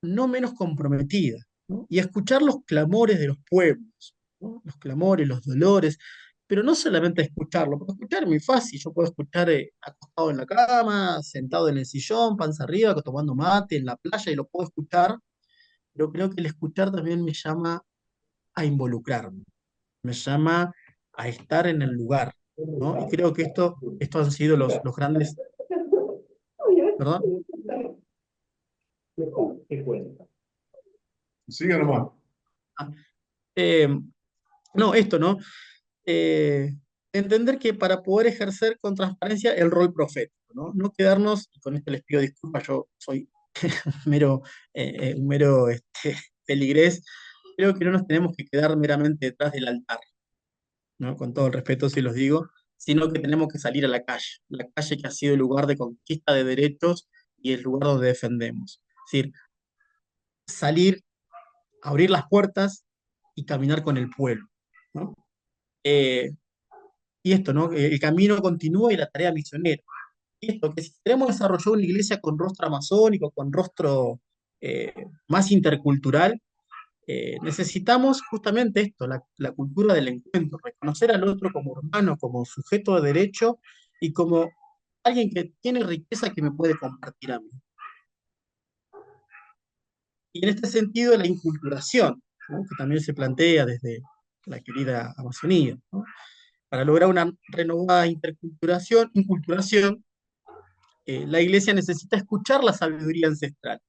no menos comprometida, ¿no? Y escuchar los clamores de los pueblos, ¿no? Los clamores, los dolores, pero no solamente escucharlo, porque escuchar es muy fácil, yo puedo escuchar acostado en la cama, sentado en el sillón, panza arriba, tomando mate, en la playa, y lo puedo escuchar, pero creo que el escuchar también me llama a involucrarme, me llama a estar en el lugar, ¿no? Y creo que estos han sido los grandes, ¿perdón? Siga nomás. Ah, eh, no, esto, ¿no? Eh, entender que para poder ejercer con transparencia el rol profético, ¿no? No quedarnos, y con esto les pido disculpas, yo soy un mero feligrés, creo que no nos tenemos que quedar meramente detrás del altar, ¿no? Con todo el respeto si los digo, sino que tenemos que salir a la calle que ha sido el lugar de conquista de derechos y el lugar donde defendemos. Es decir, salir, abrir las puertas y caminar con el pueblo, ¿no? Eh, y esto, ¿no? El camino continúa y la tarea misionera. Y esto, que si queremos desarrollar una iglesia con rostro amazónico, con rostro más intercultural, necesitamos justamente esto, la cultura del encuentro, reconocer al otro como hermano, como sujeto de derecho y como alguien que tiene riqueza que me puede compartir a mí. Y en este sentido, la inculturación, ¿no? Que también se plantea desde la querida Amazonía, ¿no? Para lograr una renovada inculturación, la iglesia necesita escuchar la sabiduría ancestral.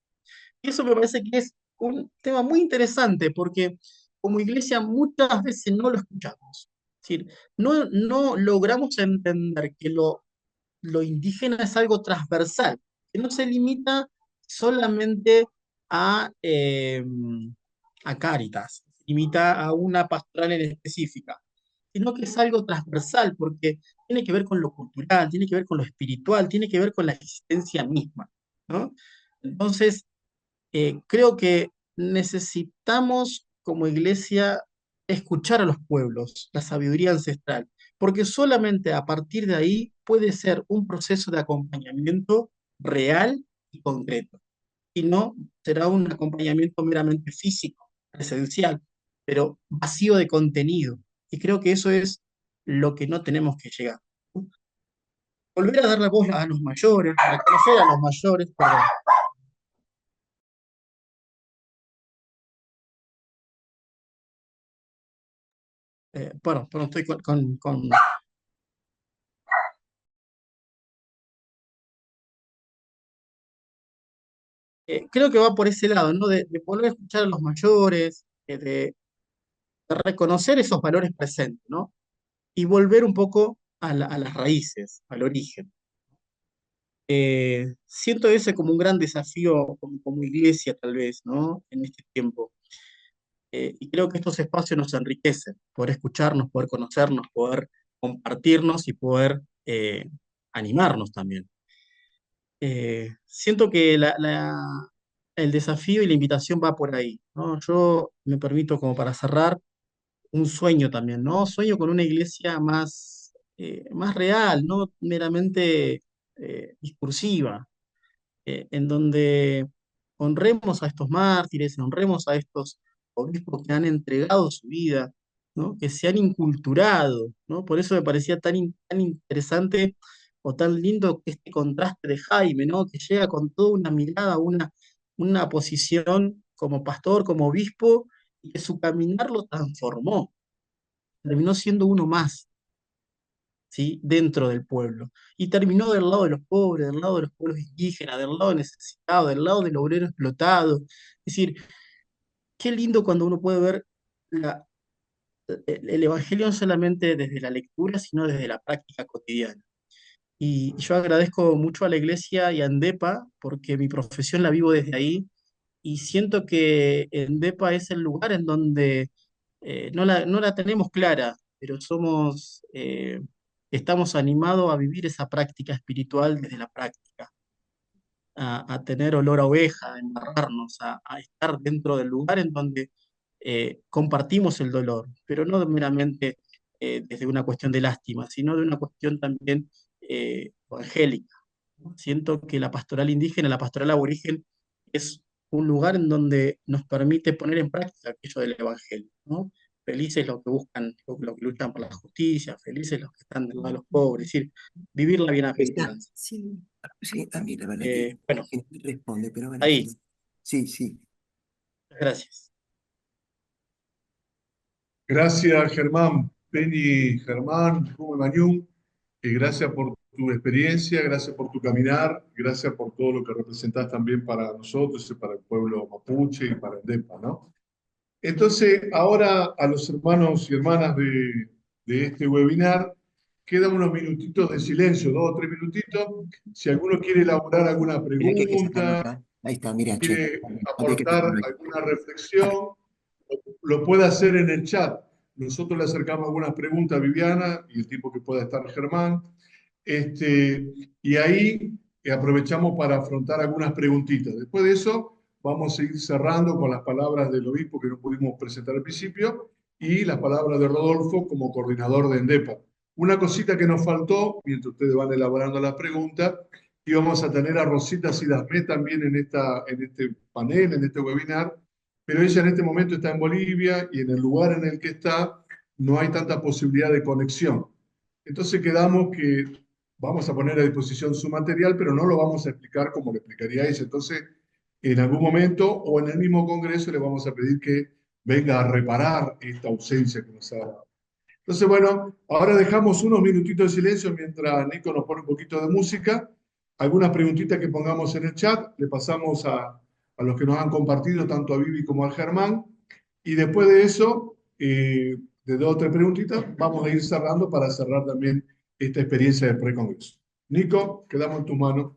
Y eso me parece que es un tema muy interesante porque como iglesia muchas veces no lo escuchamos. Es decir, no logramos entender que lo indígena es algo transversal, que no se limita solamente a Cáritas, se limita a una pastoral en específica, sino que es algo transversal porque tiene que ver con lo cultural, tiene que ver con lo espiritual, tiene que ver con la existencia misma, ¿no? Entonces, creo que necesitamos como iglesia escuchar a los pueblos, la sabiduría ancestral, porque solamente a partir de ahí puede ser un proceso de acompañamiento real y concreto. sino será un acompañamiento meramente físico, presencial, pero vacío de contenido. Y creo que eso es lo que no tenemos que llegar. Volver a dar la voz a los mayores, a conocer a los mayores, perdón. Perdón, estoy creo que va por ese lado, ¿no? De volver a escuchar a los mayores, de reconocer esos valores presentes, ¿no? Y volver un poco a las raíces, al origen. Siento ese como un gran desafío como iglesia, tal vez, ¿no? En este tiempo. Y creo que estos espacios nos enriquecen, poder escucharnos, poder conocernos, poder compartirnos y poder animarnos también. Siento que el desafío y la invitación va por ahí, ¿no? Yo me permito, como para cerrar, un sueño también, ¿no? Sueño con una iglesia más real, no meramente discursiva, en donde honremos a estos mártires, honremos a estos obispos que han entregado su vida, ¿no? Que se han inculturado, ¿no? Por eso me parecía tan interesante o tan lindo este contraste de Jaime, ¿no? Que llega con toda una mirada, una posición como pastor, como obispo, y que su caminar lo transformó, terminó siendo uno más, ¿sí? Dentro del pueblo. Y terminó del lado de los pobres, del lado de los pueblos indígenas, del lado necesitado, del lado del obrero explotado. Es decir, qué lindo cuando uno puede ver la- el Evangelio no solamente desde la lectura, sino desde la práctica cotidiana. Y yo agradezco mucho a la iglesia y a Andepa, porque mi profesión la vivo desde ahí, y siento que Endepa es el lugar en donde no la tenemos clara, pero estamos animados a vivir esa práctica espiritual desde la práctica, a tener olor a oveja, a embarrarnos, a estar dentro del lugar en donde compartimos el dolor, pero no meramente desde una cuestión de lástima, sino de una cuestión también evangélica. Siento que la pastoral indígena, la pastoral aborigen, es un lugar en donde nos permite poner en práctica aquello del evangelio, ¿no? Felices los que buscan, los que luchan por la justicia, felices los que están del lado de los pobres, es decir, vivir la Está, bienaventuranza. sí, sí, a mí la verdad Bueno, que no me responde, pero bueno, ahí, sí, sí. gracias. Gracias, Germán, Penny, Germán, Rubén Mañún. Gracias por tu experiencia, gracias por tu caminar, gracias por todo lo que representás también para nosotros y para el pueblo mapuche y para el DEPA, ¿no? Entonces, ahora a los hermanos y hermanas de este webinar, quedan unos minutitos de silencio, 2 o 3 minutitos. Si alguno quiere elaborar alguna Mira que se pregunta, anota. Ahí está, mira, che. quiere Ok, que te aportar alguna reflexión, lo puede hacer en el chat. Nosotros le acercamos algunas preguntas a Viviana y el tiempo que pueda estar Germán. Y ahí aprovechamos para afrontar algunas preguntitas. Después de eso, vamos a ir cerrando con las palabras del obispo que no pudimos presentar al principio y las palabras de Rodolfo como coordinador de ENDEPA. Una cosita que nos faltó, mientras ustedes van elaborando las preguntas, íbamos a tener a Rosita Sidasmé también en este panel, en este webinar, pero ella en este momento está en Bolivia y en el lugar en el que está no hay tanta posibilidad de conexión. Entonces quedamos que vamos a poner a disposición su material, pero no lo vamos a explicar como lo explicaría ella. Entonces, en algún momento o en el mismo congreso le vamos a pedir que venga a reparar esta ausencia que nos ha dado. Entonces, bueno, ahora dejamos unos minutitos de silencio mientras Nico nos pone un poquito de música. Algunas preguntitas que pongamos en el chat, le pasamos a los que nos han compartido, tanto a Vivi como a Germán. Y después de eso, de 2 o 3 preguntitas, vamos a ir cerrando para cerrar también esta experiencia del precongreso. Nico, quedamos en tus manos.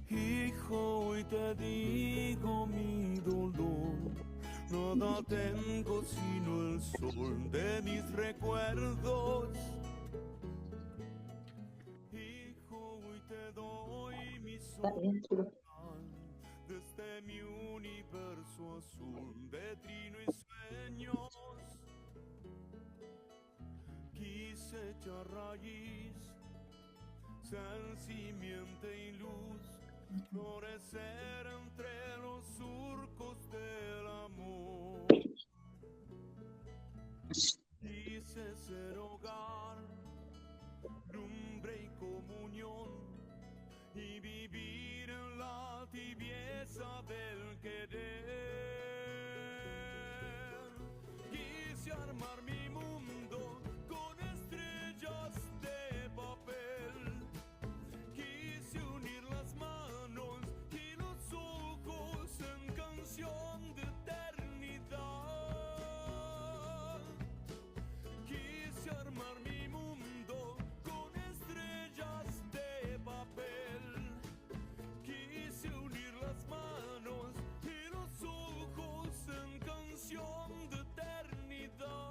Hijo, hoy te digo mi dolor, nada nada tengo sino el sol de mis recuerdos. Hijo, hoy te doy mi soledad desde mi universo azul de trino y sueños. Quise echar raíz, ser simiente y luz, florecer entre los surcos del amor. Quise ser hogar, lumbre y comunión, y vivir en la tibieza del querer. Quise armar mi mundo con estrellas de papel. Quise unir las manos y los ojos en canción de eternidad. Quise armar mi mundo con estrellas de papel. Quise unir las manos y los ojos en canción de eternidad.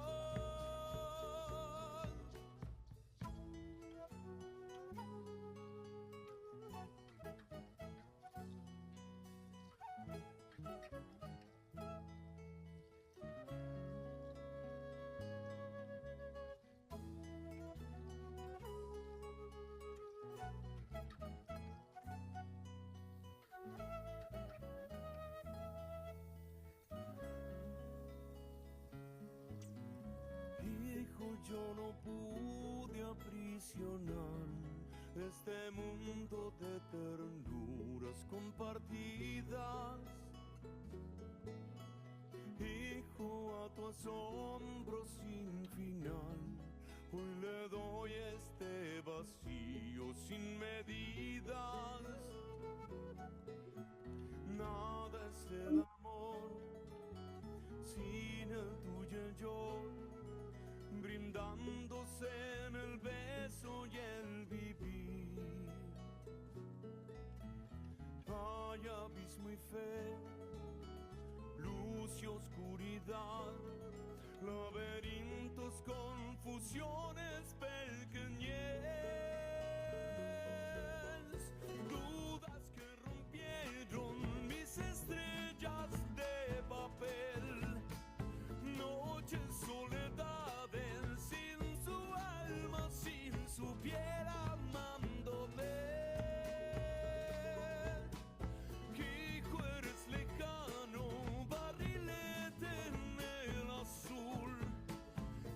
Hijo, yo no pude aprisionar este mundo de ternuras compartidas. Hijo, a tu asombro sin final, hoy le doy este vacío sin medidas. Nada es el amor sin el tuyo y yo, brindándose en el beso y el vivir. Hay abismo y fe, luz y oscuridad, laberintos, confusiones, pequeñez, dudas que rompieron mis estrellas de papel, noches, soledades, sin su alma, sin su piel amándome. Hijo, eres lejano, barrilete en el azul.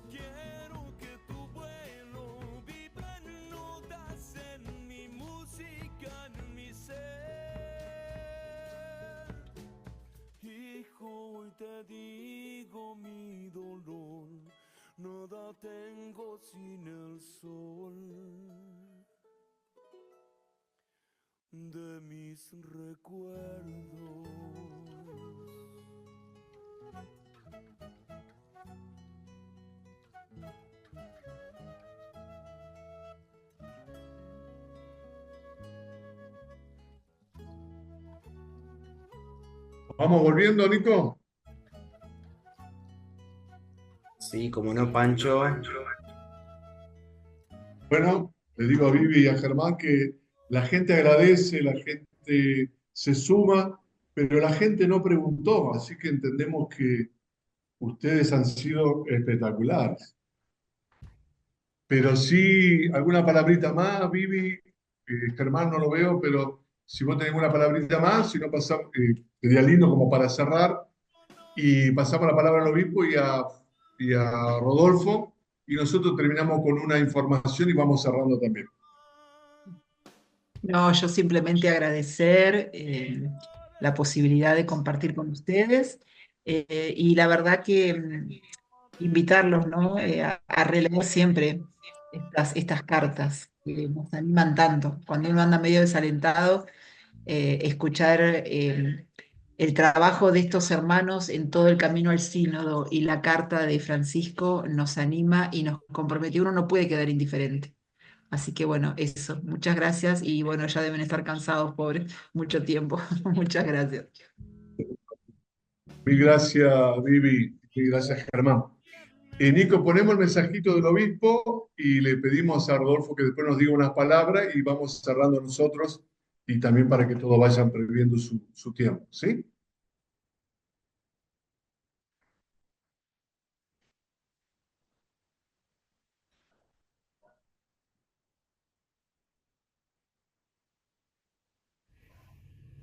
Quiero que tu vuelo vibra en notas en mi música, en mi ser. Hijo, hoy te digo mi dolor, nada tengo sin el sol de mis recuerdos. Vamos volviendo, Nico. Sí, como no, Pancho. Bueno, le digo a Vivi y a Germán que la gente agradece, la gente se suma, pero la gente no preguntó, así que entendemos que ustedes han sido espectaculares. Pero sí, alguna palabrita más, Vivi, Germán no lo veo, pero si vos tenés una palabrita más, si no pasamos, sería lindo como para cerrar, y pasamos la palabra al obispo y a Rodolfo, y nosotros terminamos con una información y vamos cerrando también. No, yo simplemente agradecer la posibilidad de compartir con ustedes y la verdad que invitarlos, ¿no? A releer siempre estas cartas que nos animan tanto. Cuando uno anda medio desalentado, escuchar el trabajo de estos hermanos en todo el camino al sínodo y la carta de Francisco nos anima y nos compromete. Uno no puede quedar indiferente. Así que bueno, eso. Muchas gracias y bueno, ya deben estar cansados, pobres, mucho tiempo. Muchas gracias. Mil gracias, Vivi. Mil gracias, Germán. Nico, ponemos el mensajito del obispo y le pedimos a Rodolfo que después nos diga unas palabras y vamos cerrando nosotros y también para que todos vayan previendo su tiempo, ¿sí?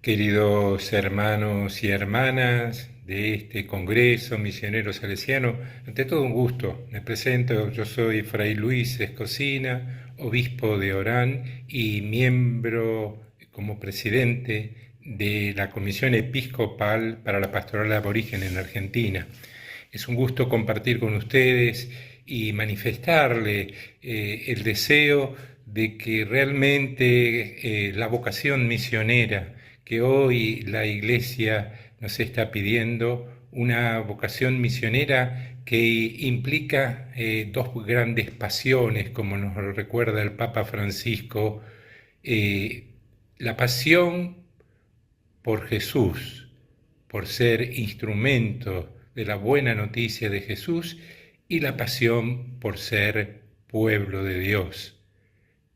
Queridos hermanos y hermanas de este Congreso Misionero Salesiano, ante todo un gusto. Me presento, yo soy Fray Luis Escocina, obispo de Orán y miembro como presidente de la Comisión Episcopal para la Pastoral Aborigen en Argentina. Es un gusto compartir con ustedes y manifestarle el deseo de que realmente la vocación misionera que hoy la Iglesia nos está pidiendo, una vocación misionera que implica dos grandes pasiones, como nos lo recuerda el Papa Francisco, la pasión por Jesús, por ser instrumento de la buena noticia de Jesús, y la pasión por ser pueblo de Dios.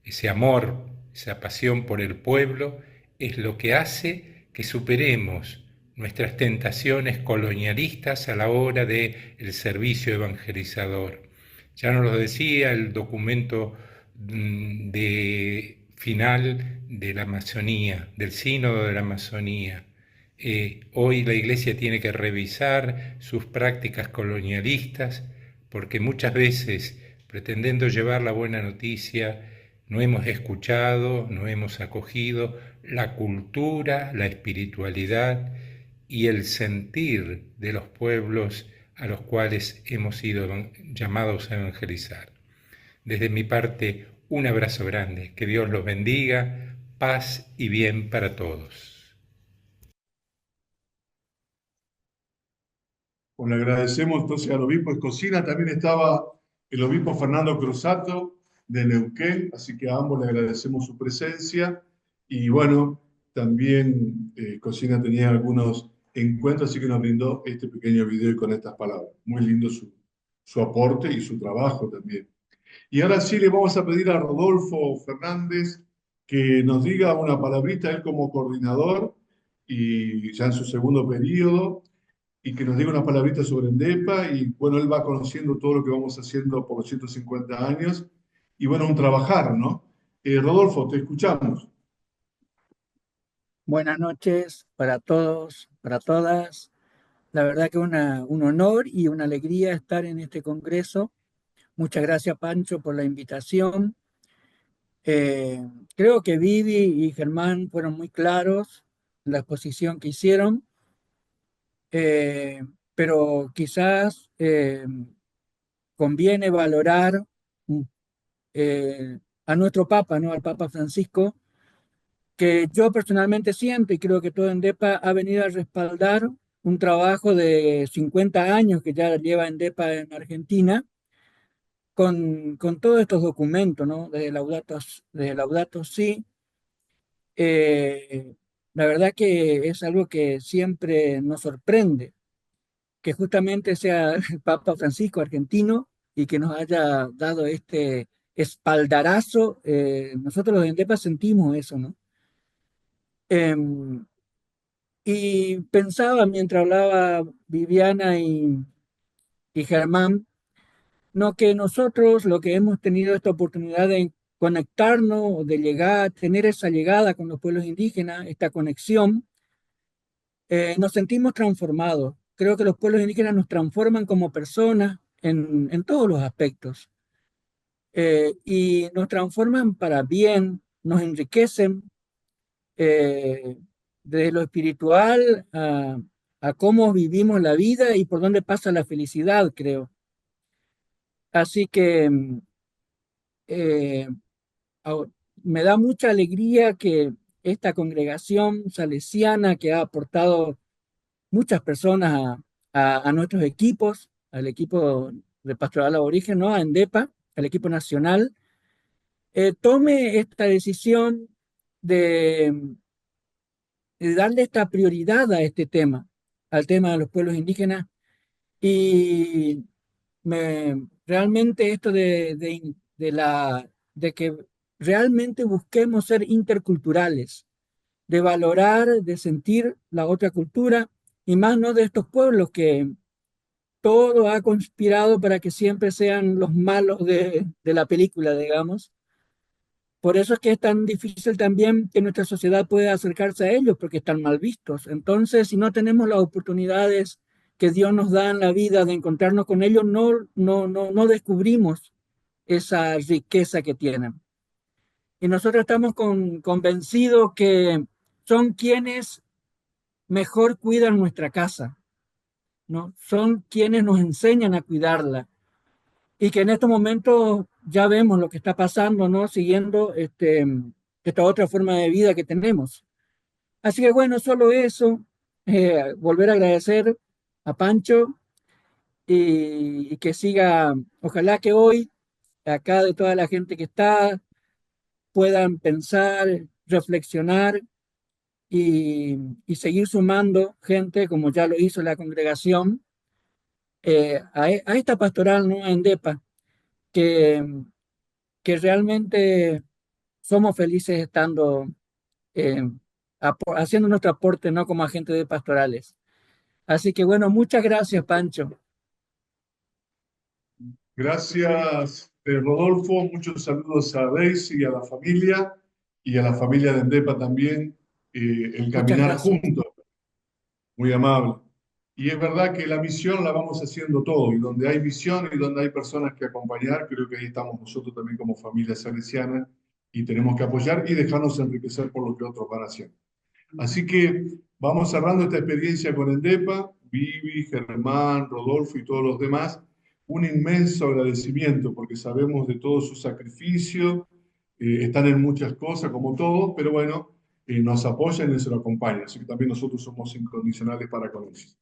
Ese amor, esa pasión por el pueblo es lo que hace que superemos nuestras tentaciones colonialistas a la hora del servicio evangelizador. Ya nos lo decía el documento final de la Amazonía, del Sínodo de la Amazonía. Hoy la Iglesia tiene que revisar sus prácticas colonialistas porque muchas veces, pretendiendo llevar la buena noticia, no hemos escuchado, no hemos acogido la cultura, la espiritualidad y el sentir de los pueblos a los cuales hemos sido llamados a evangelizar. Desde mi parte, un abrazo grande, que Dios los bendiga, paz y bien para todos. Bueno, le agradecemos entonces al obispo Escocina, también estaba el obispo Fernando Cruzato de Neuquén, así que a ambos le agradecemos su presencia. Y bueno, también Escocina tenía algunos encuentros, así que nos brindó este pequeño video y con estas palabras. Muy lindo su aporte y su trabajo también. Y ahora sí le vamos a pedir a Rodolfo Fernández que nos diga una palabrita, él como coordinador y ya en su segundo periodo, y que nos diga una palabrita sobre Endepa. Y bueno, él va conociendo todo lo que vamos haciendo por los 150 años. Y bueno, un trabajar, ¿no? Rodolfo, te escuchamos. Buenas noches para todos, para todas. La verdad que un honor y una alegría estar en este congreso. Muchas gracias, Pancho, por la invitación. Eh, Creo que Vivi y Germán fueron muy claros en la exposición que hicieron, eh, pero quizás conviene valorar a nuestro Papa, ¿no? Al Papa Francisco, que yo personalmente siento y creo que todo ENDEPA ha venido a respaldar un trabajo de 50 años que ya lleva ENDEPA en Argentina con todos estos documentos, ¿no? Desde Laudato Si. Eh, la verdad que es algo que siempre nos sorprende, que justamente sea el Papa Francisco argentino y que nos haya dado este espaldarazo. Nosotros los de ENDEPA sentimos eso, ¿no? Em, Y pensaba mientras hablaba Viviana y Germán, no que nosotros lo que hemos tenido esta oportunidad de conectarnos, de llegar, tener esa llegada con los pueblos indígenas, esta conexión, nos sentimos transformados. Creo que los pueblos indígenas nos transforman como personas en todos los aspectos. Y nos transforman para bien, nos enriquecen, eh, desde lo espiritual a cómo vivimos la vida y por dónde pasa la felicidad, creo. Así que eh, au- me da mucha alegría que esta congregación salesiana que ha aportado muchas personas a nuestros equipos, al equipo de Pastoral Aborigen, ¿no? A ENDEPA, al equipo nacional, tome esta decisión de, de darle esta prioridad a este tema, al tema de los pueblos indígenas y realmente esto de que realmente busquemos ser interculturales, de valorar, de sentir la otra cultura y más no de estos pueblos que todo ha conspirado para que siempre sean los malos de la película, digamos. Por eso es que es tan difícil también que nuestra sociedad pueda acercarse a ellos, porque están mal vistos. Entonces, si no tenemos las oportunidades que Dios nos da en la vida de encontrarnos con ellos, no descubrimos esa riqueza que tienen. Y nosotros estamos convencidos que son quienes mejor cuidan nuestra casa, ¿no? Son quienes nos enseñan a cuidarla y que en estos momentos ya vemos lo que está pasando, ¿no? Siguiendo esta otra forma de vida que tenemos. Así que bueno, solo eso, volver a agradecer a Pancho y que siga, ojalá que hoy, acá de toda la gente que está, puedan pensar, reflexionar y seguir sumando gente, como ya lo hizo la congregación, a esta pastoral, ¿no? En DEPA, que, que realmente somos felices estando eh, haciendo nuestro aporte, ¿no? Como agentes de pastorales. Así que bueno, muchas gracias, Pancho. Gracias, Rodolfo. Muchos saludos a Daisy y a la familia de Endepa también. El Muchas caminar gracias. juntos, muy amable. Y es verdad que la misión la vamos haciendo todo, y donde hay misión y donde hay personas que acompañar, creo que ahí estamos nosotros también como familia salesiana y tenemos que apoyar y dejarnos enriquecer por lo que otros van haciendo. Así que vamos cerrando esta experiencia con Endepa, Vivi, Germán, Rodolfo y todos los demás. Un inmenso agradecimiento porque sabemos de todo su sacrificio, están en muchas cosas como todos, pero bueno, nos apoyan y nos lo acompañan. Así que también nosotros somos incondicionales para con ellos.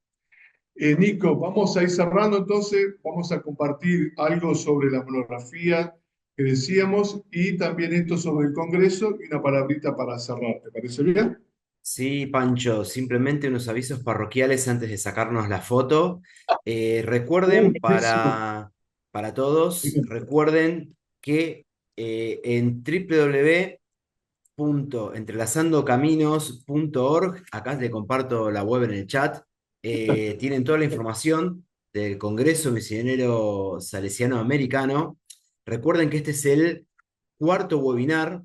Nico, vamos a ir cerrando entonces, vamos a compartir algo sobre la monografía que decíamos y también esto sobre el Congreso y una palabrita para cerrar. ¿Te parece bien? Sí, Pancho, simplemente unos avisos parroquiales antes de sacarnos la foto. Recuerden Buenísimo. para todos, recuerden que en www.entrelazandocaminos.org, acá te comparto la web en el chat, tienen toda la información del Congreso Misionero Salesiano Americano. Recuerden que este es el cuarto webinar.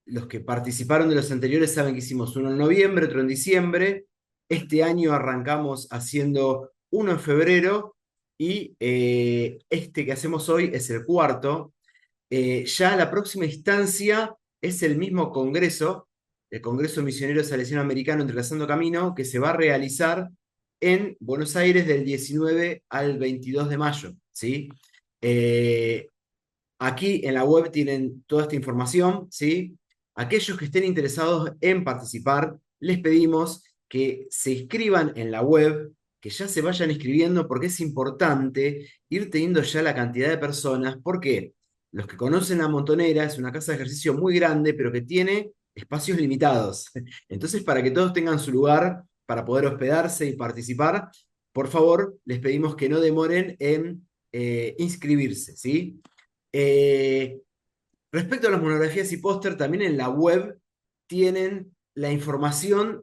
Los que participaron de los anteriores saben que hicimos uno en noviembre, otro en diciembre. Este año arrancamos haciendo uno en febrero y este que hacemos hoy es el cuarto. Ya la próxima instancia es el mismo congreso, el Congreso Misionero Salesiano Americano Entrelazando Camino, que se va a realizar en Buenos Aires del 19 al 22 de mayo, ¿sí? Aquí en la web tienen toda esta información, ¿sí? Aquellos que estén interesados en participar, les pedimos que se inscriban en la web, que ya se vayan inscribiendo, porque es importante ir teniendo ya la cantidad de personas. ¿Por qué? Los que conocen la Montonera es una casa de ejercicio muy grande, pero que tiene espacios limitados. Entonces, para que todos tengan su lugar para poder hospedarse y participar, por favor, les pedimos que no demoren en inscribirse, ¿sí? Respecto a las monografías y póster, también en la web tienen la información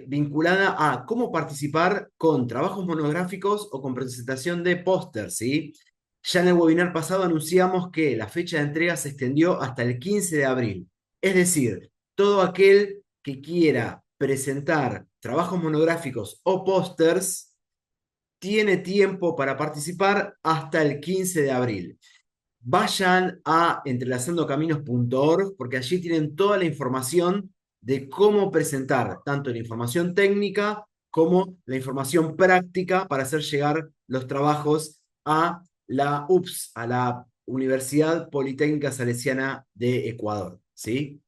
vinculada a cómo participar con trabajos monográficos o con presentación de póster, ¿sí? Ya en el webinar pasado anunciamos que la fecha de entrega se extendió hasta el 15 de abril. Es decir, todo aquel que quiera presentar trabajos monográficos o pósters tiene tiempo para participar hasta el 15 de abril. Vayan a entrelazandocaminos.org porque allí tienen toda la información de cómo presentar tanto la información técnica como la información práctica para hacer llegar los trabajos a la UPS, a la Universidad Politécnica Salesiana de Ecuador, ¿sí?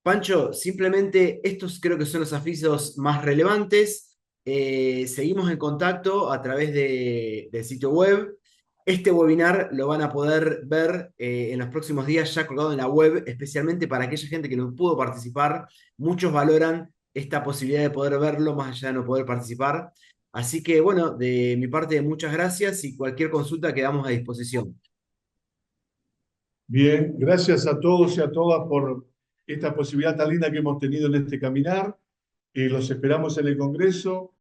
Pancho, simplemente estos creo que son los avisos más relevantes. Seguimos en contacto a través del sitio web. Este webinar lo van a poder ver en los próximos días ya colgado en la web, especialmente para aquella gente que no pudo participar. Muchos valoran esta posibilidad de poder verlo más allá de no poder participar. Así que bueno, de mi parte muchas gracias y cualquier consulta quedamos a disposición. Bien, gracias a todos y a todas por esta posibilidad tan linda que hemos tenido en este caminar. Los esperamos en el Congreso.